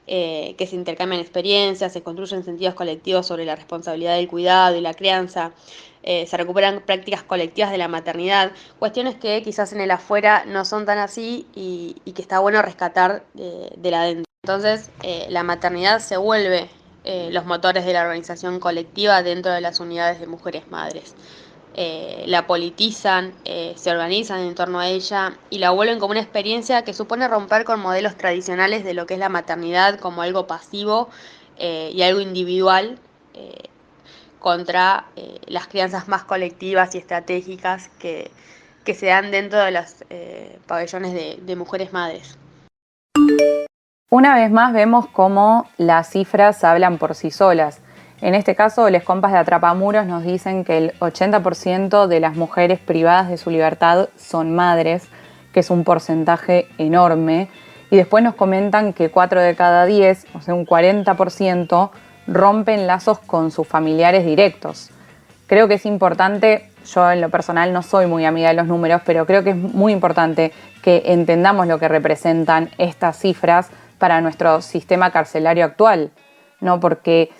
que se intercambian experiencias, se construyen sentidos colectivos sobre la responsabilidad del cuidado y la crianza. Se recuperan prácticas colectivas de la maternidad, cuestiones que quizás en el afuera no son tan así y que está bueno rescatar de la adentro. Entonces, la maternidad se vuelve los motores de la organización colectiva dentro de las unidades de mujeres madres. La politizan, se organizan en torno a ella y la vuelven como una experiencia que supone romper con modelos tradicionales de lo que es la maternidad como algo pasivo y algo individual, contra las crianzas más colectivas y estratégicas que se dan dentro de los pabellones de mujeres madres. Una vez más vemos cómo las cifras hablan por sí solas. En este caso, les compas de Atrapamuros nos dicen que el 80% de las mujeres privadas de su libertad son madres, que es un porcentaje enorme. Y después nos comentan que 4 de cada 10, o sea, un 40%, rompen lazos con sus familiares directos. Creo que es importante, yo en lo personal no soy muy amiga de los números, pero creo que es muy importante que entendamos lo que representan estas cifras para nuestro sistema carcelario actual, ¿no? Porque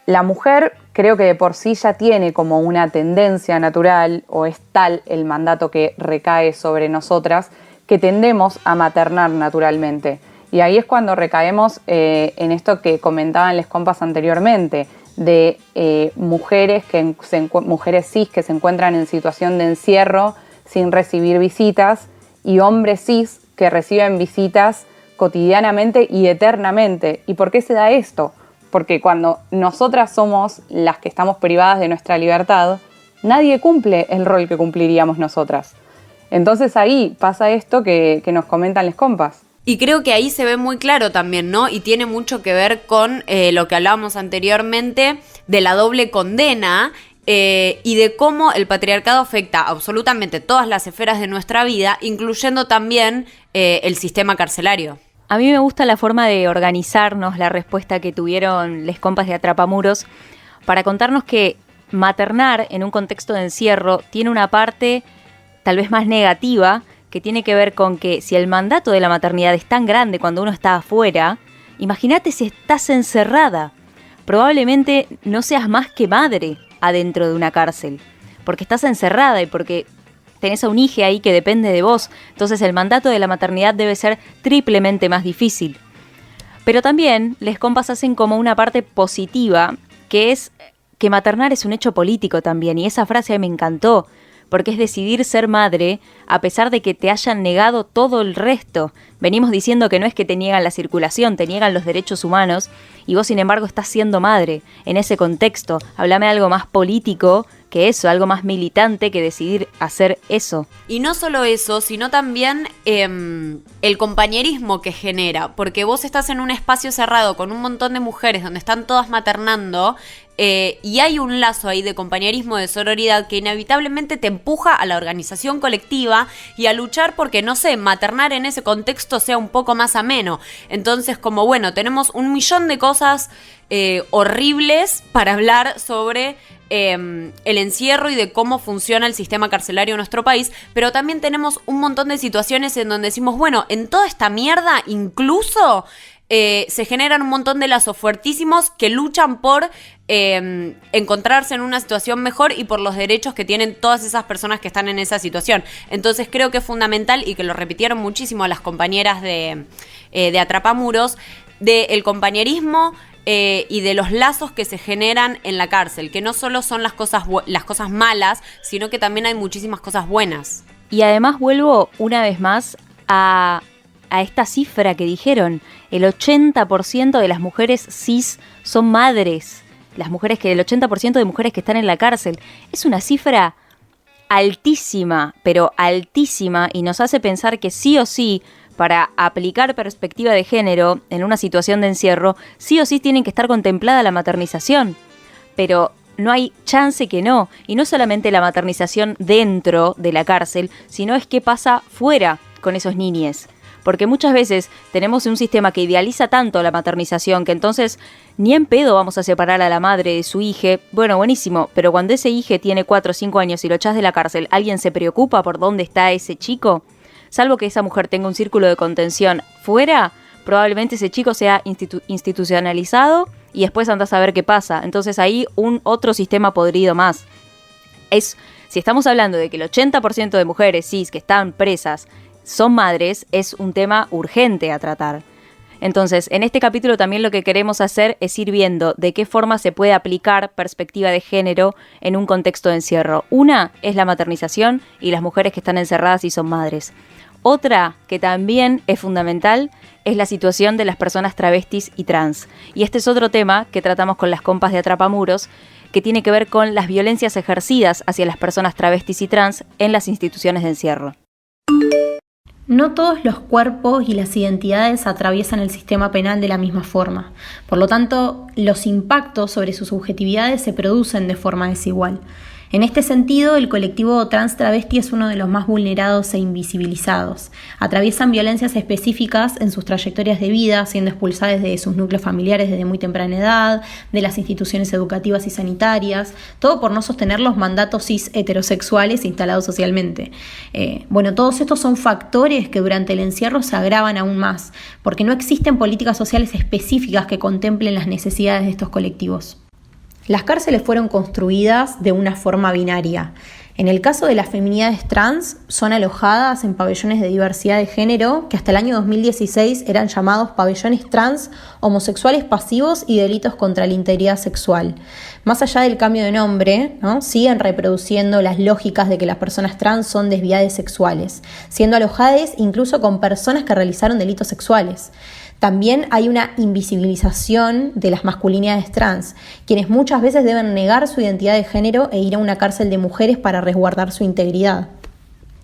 la mujer creo que de por sí ya tiene como una tendencia natural, o es tal el mandato que recae sobre nosotras, que tendemos a maternar naturalmente. Y ahí es cuando recaemos en esto que comentaban les compas anteriormente, de mujeres cis que se encuentran en situación de encierro sin recibir visitas y hombres cis que reciben visitas cotidianamente y eternamente. ¿Y por qué se da esto? Porque cuando nosotras somos las que estamos privadas de nuestra libertad, nadie cumple el rol que cumpliríamos nosotras. Entonces ahí pasa esto que nos comentan les compas. Y creo que ahí se ve muy claro también, ¿no? Y tiene mucho que ver con lo que hablábamos anteriormente de la doble condena y de cómo el patriarcado afecta absolutamente todas las esferas de nuestra vida, incluyendo también el sistema carcelario. A mí me gusta la forma de organizarnos, la respuesta que tuvieron les compas de Atrapamuros, para contarnos que maternar en un contexto de encierro tiene una parte tal vez más negativa, que tiene que ver con que si el mandato de la maternidad es tan grande cuando uno está afuera, imagínate si estás encerrada. Probablemente no seas más que madre adentro de una cárcel, porque estás encerrada y porque tenés a un hijo ahí que depende de vos. Entonces el mandato de la maternidad debe ser triplemente más difícil. Pero también les compas hacen como una parte positiva, que es que maternar es un hecho político también, y esa frase me encantó, porque es decidir ser madre a pesar de que te hayan negado todo el resto. Venimos diciendo que no es que te niegan la circulación, te niegan los derechos humanos, y vos sin embargo estás siendo madre en ese contexto. Háblame de algo más político que eso, algo más militante que decidir hacer eso. Y no solo eso, sino también el compañerismo que genera, porque vos estás en un espacio cerrado con un montón de mujeres donde están todas maternando, y hay un lazo ahí de compañerismo, de sororidad, que inevitablemente te empuja a la organización colectiva y a luchar porque, no sé, maternar en ese contexto sea un poco más ameno. Entonces, como bueno, tenemos un millón de cosas horribles para hablar sobre el encierro y de cómo funciona el sistema carcelario en nuestro país, pero también tenemos un montón de situaciones en donde decimos, bueno, en toda esta mierda incluso se generan un montón de lazos fuertísimos que luchan por encontrarse en una situación mejor y por los derechos que tienen todas esas personas que están en esa situación. Entonces creo que es fundamental, y que lo repitieron muchísimo las compañeras de Atrapamuros, del compañerismo y de los lazos que se generan en la cárcel, que no solo son las cosas malas, sino que también hay muchísimas cosas buenas. Y además vuelvo una vez más a esta cifra que dijeron, el 80% de las mujeres cis son madres, el 80% de mujeres que están en la cárcel. Es una cifra altísima, pero altísima, y nos hace pensar que sí o sí, para aplicar perspectiva de género en una situación de encierro, sí o sí tienen que estar contemplada la maternización. Pero no hay chance que no. Y no solamente la maternización dentro de la cárcel, sino es qué pasa fuera con esos niñes. Porque muchas veces tenemos un sistema que idealiza tanto la maternización que entonces ni en pedo vamos a separar a la madre de su hijo. Bueno, buenísimo, pero cuando ese hijo tiene 4 o 5 años y lo echás de la cárcel, ¿alguien se preocupa por dónde está ese chico? Salvo que esa mujer tenga un círculo de contención fuera, probablemente ese chico sea institucionalizado y después andás a ver qué pasa. Entonces ahí otro sistema podrido más. Si estamos hablando de que el 80% de mujeres cis que están presas son madres, es un tema urgente a tratar. Entonces, en este capítulo también lo que queremos hacer es ir viendo de qué forma se puede aplicar perspectiva de género en un contexto de encierro. Una es la maternización y las mujeres que están encerradas y son madres. Otra, que también es fundamental, es la situación de las personas travestis y trans. Y este es otro tema que tratamos con las compas de Atrapamuros, que tiene que ver con las violencias ejercidas hacia las personas travestis y trans en las instituciones de encierro. No todos los cuerpos y las identidades atraviesan el sistema penal de la misma forma. Por lo tanto, los impactos sobre sus subjetividades se producen de forma desigual. En este sentido, el colectivo trans travesti es uno de los más vulnerados e invisibilizados. Atraviesan violencias específicas en sus trayectorias de vida, siendo expulsadas de sus núcleos familiares desde muy temprana edad, de las instituciones educativas y sanitarias, todo por no sostener los mandatos cis heterosexuales instalados socialmente. Todos estos son factores que durante el encierro se agravan aún más, porque no existen políticas sociales específicas que contemplen las necesidades de estos colectivos. Las cárceles fueron construidas de una forma binaria. En el caso de las feminidades trans, son alojadas en pabellones de diversidad de género que hasta el año 2016 eran llamados pabellones trans, homosexuales pasivos y delitos contra la integridad sexual. Más allá del cambio de nombre, ¿no?, siguen reproduciendo las lógicas de que las personas trans son desviadas sexuales, siendo alojadas incluso con personas que realizaron delitos sexuales. También hay una invisibilización de las masculinidades trans, quienes muchas veces deben negar su identidad de género e ir a una cárcel de mujeres para resguardar su integridad.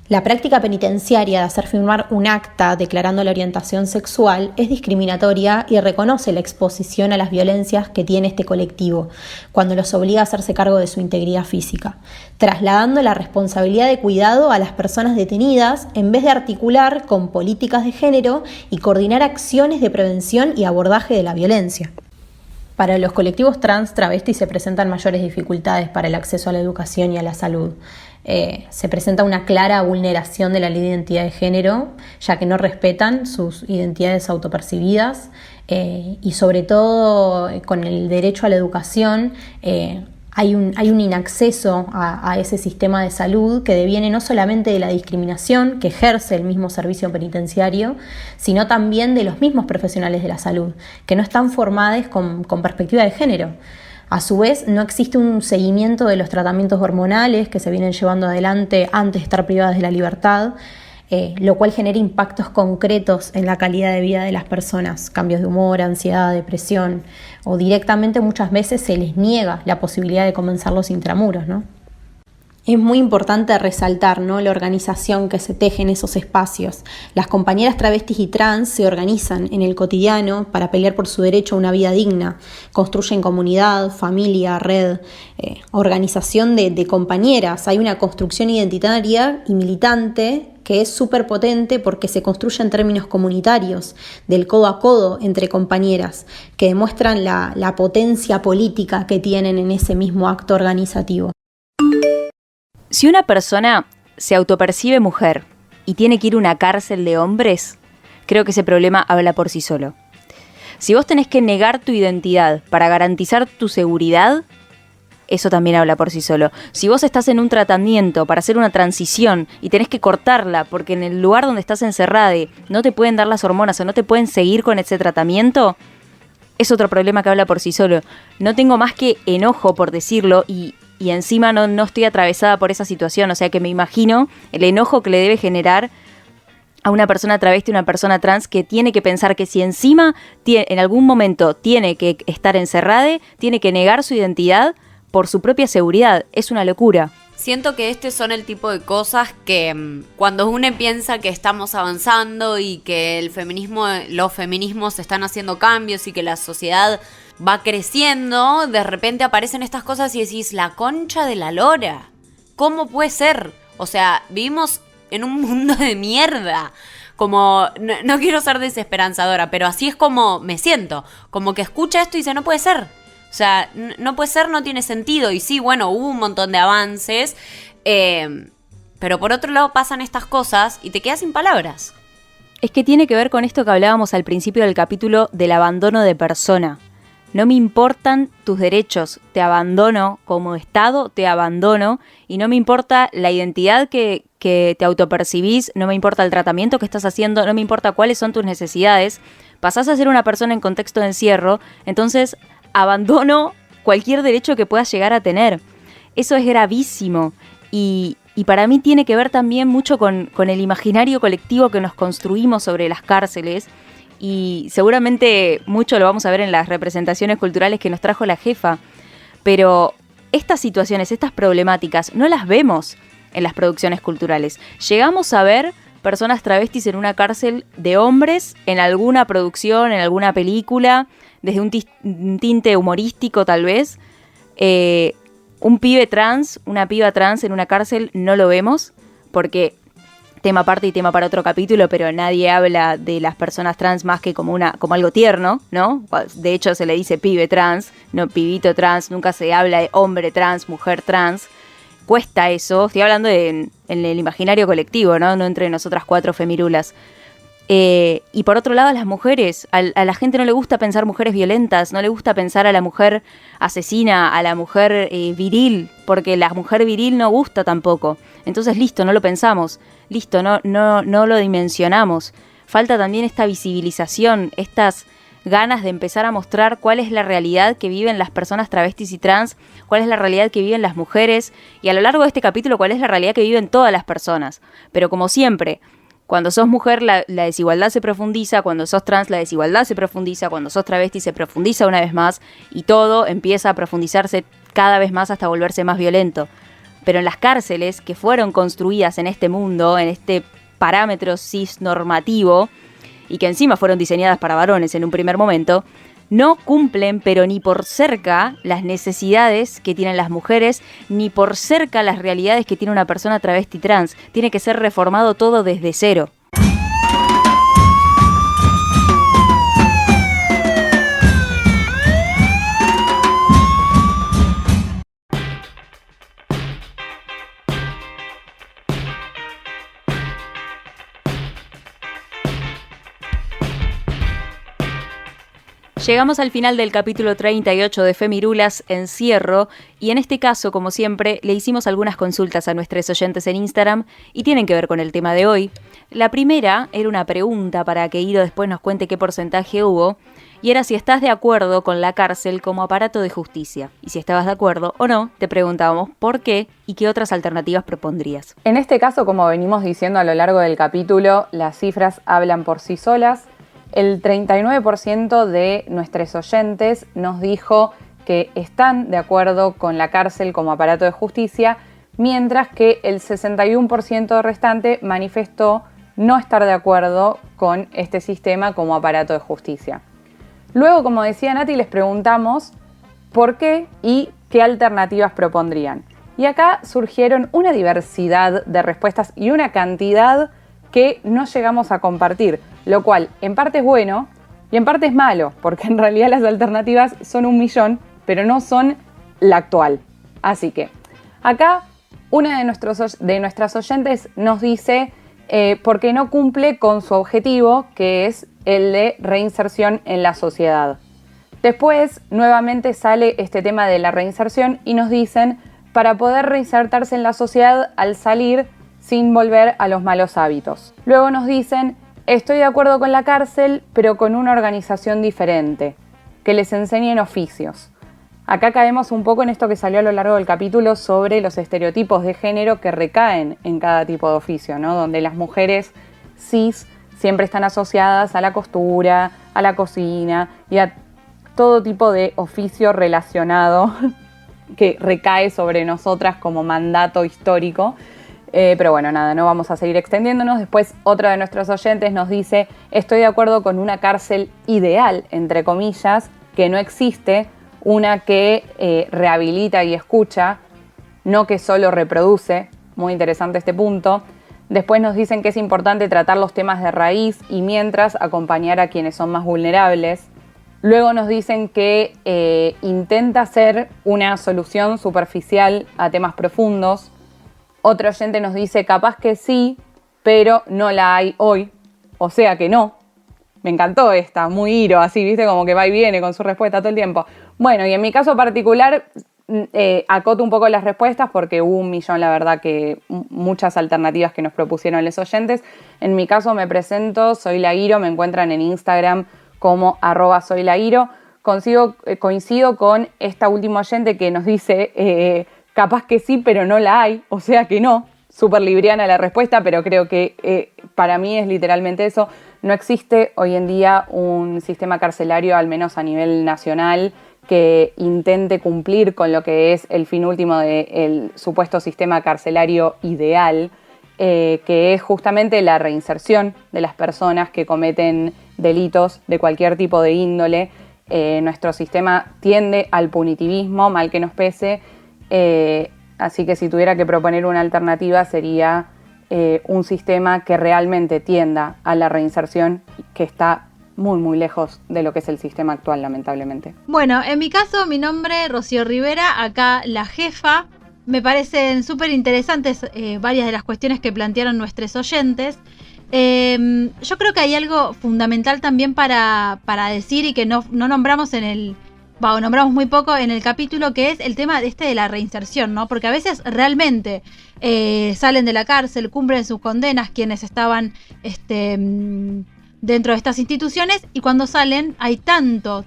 La práctica penitenciaria de hacer firmar un acta declarando la orientación sexual es discriminatoria y reconoce la exposición a las violencias que tiene este colectivo, cuando los obliga a hacerse cargo de su integridad física, trasladando la responsabilidad de cuidado a las personas detenidas en vez de articular con políticas de género y coordinar acciones de prevención y abordaje de la violencia. Para los colectivos trans travestis se presentan mayores dificultades para el acceso a la educación y a la salud. Se presenta una clara vulneración de la ley de identidad de género, ya que no respetan sus identidades autopercibidas y sobre todo con el derecho a la educación hay un inacceso a ese sistema de salud que deviene no solamente de la discriminación que ejerce el mismo servicio penitenciario, sino también de los mismos profesionales de la salud, que no están formados con perspectiva de género. A su vez, no existe un seguimiento de los tratamientos hormonales que se vienen llevando adelante antes de estar privadas de la libertad, lo cual genera impactos concretos en la calidad de vida de las personas, cambios de humor, ansiedad, depresión, o directamente muchas veces se les niega la posibilidad de comenzar los intramuros, ¿no? Es muy importante resaltar, ¿no?, la organización que se teje en esos espacios. Las compañeras travestis y trans se organizan en el cotidiano para pelear por su derecho a una vida digna. Construyen comunidad, familia, red, organización de compañeras. Hay una construcción identitaria y militante que es súper potente porque se construye en términos comunitarios, del codo a codo entre compañeras, que demuestran la potencia política que tienen en ese mismo acto organizativo. Si una persona se autopercibe mujer y tiene que ir a una cárcel de hombres, creo que ese problema habla por sí solo. Si vos tenés que negar tu identidad para garantizar tu seguridad, eso también habla por sí solo. Si vos estás en un tratamiento para hacer una transición y tenés que cortarla porque en el lugar donde estás encerrada no te pueden dar las hormonas o no te pueden seguir con ese tratamiento, es otro problema que habla por sí solo. No tengo más que enojo por decirlo y encima no estoy atravesada por esa situación, o sea que me imagino el enojo que le debe generar a una persona travesti, una persona trans que tiene que pensar que si encima en algún momento tiene que estar encerrada, tiene que negar su identidad por su propia seguridad. Es una locura. Siento que son el tipo de cosas que cuando uno piensa que estamos avanzando y que los feminismos están haciendo cambios y que la sociedad va creciendo, de repente aparecen estas cosas y decís, la concha de la lora, ¿cómo puede ser? O sea, vivimos en un mundo de mierda. Como, no quiero ser desesperanzadora, pero así es como me siento. Como que escucha esto y dice, no puede ser. O sea, no puede ser, no tiene sentido. Y sí, bueno, hubo un montón de avances, pero por otro lado pasan estas cosas y te quedas sin palabras. Es que tiene que ver con esto que hablábamos al principio del capítulo del abandono de persona. No me importan tus derechos, te abandono como Estado, te abandono y no me importa la identidad que te autopercibís, no me importa el tratamiento que estás haciendo, no me importa cuáles son tus necesidades. Pasás a ser una persona en contexto de encierro, entonces abandono cualquier derecho que puedas llegar a tener. Eso es gravísimo y para mí tiene que ver también mucho con el imaginario colectivo que nos construimos sobre las cárceles. Y seguramente mucho lo vamos a ver en las representaciones culturales que nos trajo la jefa, pero estas situaciones, estas problemáticas, no las vemos en las producciones culturales. Llegamos a ver personas travestis en una cárcel de hombres, en alguna producción, en alguna película, desde un tinte humorístico tal vez. Un pibe trans, una piba trans en una cárcel no lo vemos, porque tema aparte y tema para otro capítulo, pero nadie habla de las personas trans más que como algo tierno, ¿no? De hecho se le dice pibe trans, no pibito trans, nunca se habla de hombre trans, mujer trans. Cuesta eso, estoy hablando en el imaginario colectivo, ¿no? No entre nosotras cuatro femirulas. Y por otro lado, a las mujeres, a la gente no le gusta pensar mujeres violentas, no le gusta pensar a la mujer asesina, a la mujer viril, porque la mujer viril no gusta tampoco. Entonces, listo, no lo pensamos, listo, no lo dimensionamos. Falta también esta visibilización, estas ganas de empezar a mostrar cuál es la realidad que viven las personas travestis y trans, cuál es la realidad que viven las mujeres, y a lo largo de este capítulo, cuál es la realidad que viven todas las personas. Pero como siempre, cuando sos mujer la desigualdad se profundiza, cuando sos trans la desigualdad se profundiza, cuando sos travesti se profundiza una vez más y todo empieza a profundizarse cada vez más hasta volverse más violento. Pero en las cárceles que fueron construidas en este mundo, en este parámetro cisnormativo y que encima fueron diseñadas para varones en un primer momento, no cumplen, pero ni por cerca, las necesidades que tienen las mujeres, ni por cerca las realidades que tiene una persona travesti trans. Tiene que ser reformado todo desde cero. Llegamos al final del capítulo 38 de Femirulas, Encierro, y en este caso, como siempre, le hicimos algunas consultas a nuestros oyentes en Instagram y tienen que ver con el tema de hoy. La primera era una pregunta para que Iro después nos cuente qué porcentaje hubo, y era si estás de acuerdo con la cárcel como aparato de justicia. Y si estabas de acuerdo o no, te preguntábamos por qué y qué otras alternativas propondrías. En este caso, como venimos diciendo a lo largo del capítulo, las cifras hablan por sí solas. El 39% de nuestros oyentes nos dijo que están de acuerdo con la cárcel como aparato de justicia, mientras que el 61% restante manifestó no estar de acuerdo con este sistema como aparato de justicia. Luego, como decía Nati, les preguntamos por qué y qué alternativas propondrían. Y acá surgieron una diversidad de respuestas y una cantidad que no llegamos a compartir, lo cual en parte es bueno y en parte es malo, porque en realidad las alternativas son 1.000.000, pero no son la actual. Así que acá una de nuestras oyentes nos dice porque no cumple con su objetivo, que es el de reinserción en la sociedad. Después, nuevamente sale este tema de la reinserción y nos dicen para poder reinsertarse en la sociedad al salir sin volver a los malos hábitos. Luego nos dicen, estoy de acuerdo con la cárcel, pero con una organización diferente, que les enseñen oficios. Acá caemos un poco en esto que salió a lo largo del capítulo sobre los estereotipos de género que recaen en cada tipo de oficio, ¿no? Donde las mujeres cis siempre están asociadas a la costura, a la cocina y a todo tipo de oficio relacionado que recae sobre nosotras como mandato histórico. Pero bueno, nada, no vamos a seguir extendiéndonos. Después otra de nuestros oyentes nos dice, estoy de acuerdo con una cárcel ideal, entre comillas, que no existe, una que rehabilita y escucha, no que solo reproduce. Muy interesante este punto. Después nos dicen que es importante tratar los temas de raíz y mientras acompañar a quienes son más vulnerables. Luego nos dicen que intenta ser una solución superficial a temas profundos. Otro oyente nos dice, capaz que sí, pero no la hay hoy. O sea que no. Me encantó esta, muy Iro, así, viste, como que va y viene con su respuesta todo el tiempo. Bueno, y en mi caso particular, acoto un poco las respuestas porque hubo 1.000.000, la verdad, que muchas alternativas que nos propusieron los oyentes. En mi caso me presento, soy la Iro, me encuentran en Instagram como @soylairo. Coincido con esta última oyente que nos dice... capaz que sí, pero no la hay, o sea que no. Súper libriana la respuesta, pero creo que para mí es literalmente eso. No existe hoy en día un sistema carcelario, al menos a nivel nacional, que intente cumplir con lo que es el fin último del supuesto sistema carcelario ideal, que es justamente la reinserción de las personas que cometen delitos de cualquier tipo de índole. Nuestro sistema tiende al punitivismo, mal que nos pese. Así que si tuviera que proponer una alternativa sería un sistema que realmente tienda a la reinserción, que está muy muy lejos de lo que es el sistema actual, lamentablemente. Bueno, en mi caso, mi nombre, Rocío Rivera, acá la jefa. Me parecen súper interesantes varias de las cuestiones que plantearon nuestros oyentes. Yo creo que hay algo fundamental también para decir y que no nombramos nombramos muy poco en el capítulo, que es el tema de la reinserción, ¿no? Porque a veces realmente salen de la cárcel, cumplen sus condenas quienes estaban dentro de estas instituciones, y cuando salen hay tanto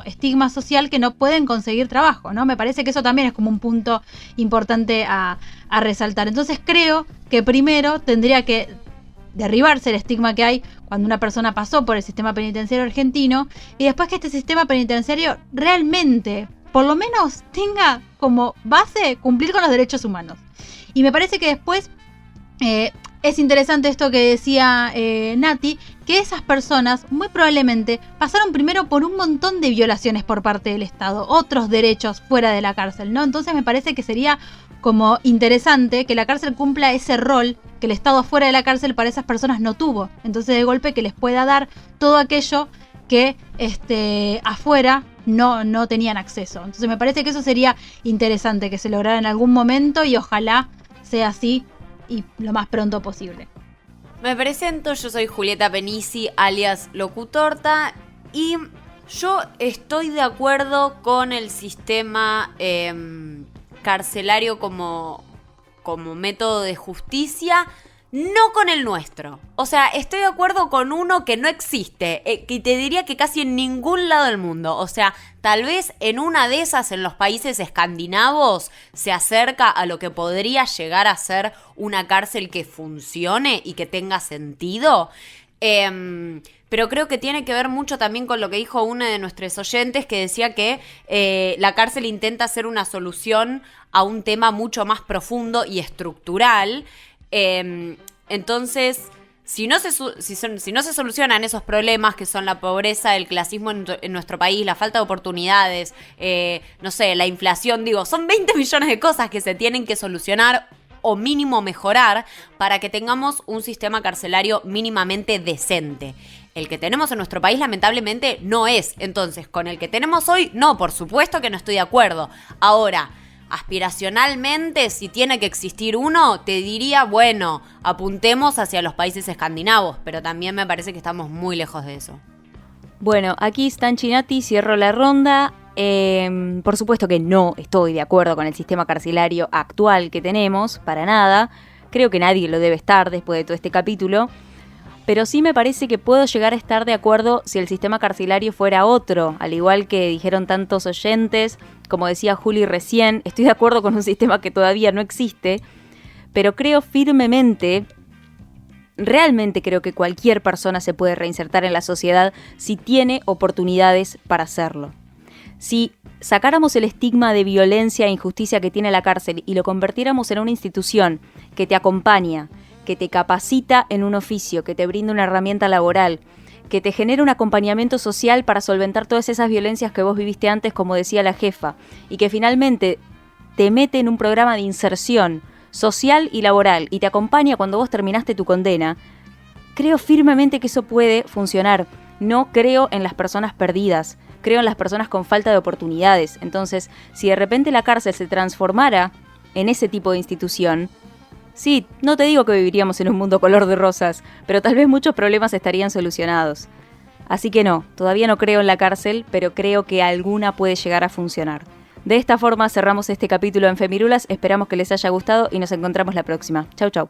estigma social que no pueden conseguir trabajo, ¿no? Me parece que eso también es como un punto importante a resaltar. Entonces creo que primero tendría que derribarse el estigma que hay cuando una persona pasó por el sistema penitenciario argentino, y después que este sistema penitenciario realmente, por lo menos, tenga como base cumplir con los derechos humanos. Y me parece que después es interesante esto que decía Nati, que esas personas muy probablemente pasaron primero por un montón de violaciones por parte del Estado, otros derechos fuera de la cárcel, ¿no? Entonces me parece que sería como interesante que la cárcel cumpla ese rol que el Estado fuera de la cárcel para esas personas no tuvo. Entonces, de golpe, que les pueda dar todo aquello que afuera no tenían acceso. Entonces me parece que eso sería interesante que se lograra en algún momento, y ojalá sea así y lo más pronto posible. Me presento, yo soy Julieta Penisi, alias Locutorta, y yo estoy de acuerdo con el sistema carcelario como método de justicia, no con el nuestro. O sea, estoy de acuerdo con uno que no existe, que te diría que casi en ningún lado del mundo. O sea, tal vez en una de esas, en los países escandinavos, se acerca a lo que podría llegar a ser una cárcel que funcione y que tenga sentido. Pero creo que tiene que ver mucho también con lo que dijo uno de nuestros oyentes, que decía que la cárcel intenta ser una solución a un tema mucho más profundo y estructural. Entonces, si no se solucionan esos problemas, que son la pobreza, el clasismo en nuestro país, la falta de oportunidades, no sé, la inflación, son 20 millones de cosas que se tienen que solucionar o mínimo mejorar para que tengamos un sistema carcelario mínimamente decente. El que tenemos en nuestro país lamentablemente no es. Entonces, con el que tenemos hoy, no, por supuesto que no estoy de acuerdo. Ahora, aspiracionalmente, si tiene que existir uno, te diría, bueno, apuntemos hacia los países escandinavos, pero también me parece que estamos muy lejos de eso. Bueno, aquí está Chinati, cierro la ronda. Por supuesto que no estoy de acuerdo con el sistema carcelario actual que tenemos, para nada. Creo que nadie lo debe estar después de todo este capítulo. Pero sí me parece que puedo llegar a estar de acuerdo si el sistema carcelario fuera otro, al igual que dijeron tantos oyentes, como decía Juli recién, estoy de acuerdo con un sistema que todavía no existe, pero creo firmemente, realmente creo que cualquier persona se puede reinsertar en la sociedad si tiene oportunidades para hacerlo. Si sacáramos el estigma de violencia e injusticia que tiene la cárcel y lo convirtiéramos en una institución que te acompaña, que te capacita en un oficio, que te brinda una herramienta laboral, que te genera un acompañamiento social para solventar todas esas violencias que vos viviste antes, como decía la jefa, y que finalmente te mete en un programa de inserción social y laboral y te acompaña cuando vos terminaste tu condena, creo firmemente que eso puede funcionar. No creo en las personas perdidas, creo en las personas con falta de oportunidades. Entonces, si de repente la cárcel se transformara en ese tipo de institución, sí, no te digo que viviríamos en un mundo color de rosas, pero tal vez muchos problemas estarían solucionados. Así que no, todavía no creo en la cárcel, pero creo que alguna puede llegar a funcionar. De esta forma cerramos este capítulo en Femirulas, esperamos que les haya gustado y nos encontramos la próxima. Chau, chau.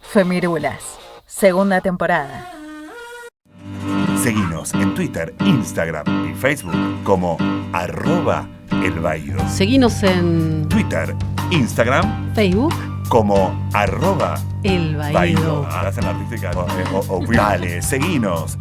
Femirulas, segunda temporada. Seguinos en Twitter, Instagram y Facebook como @elbaído. Seguinos en Twitter, Instagram, Facebook como @elbaído. El Baído. Hacen la artística. Dale, seguinos.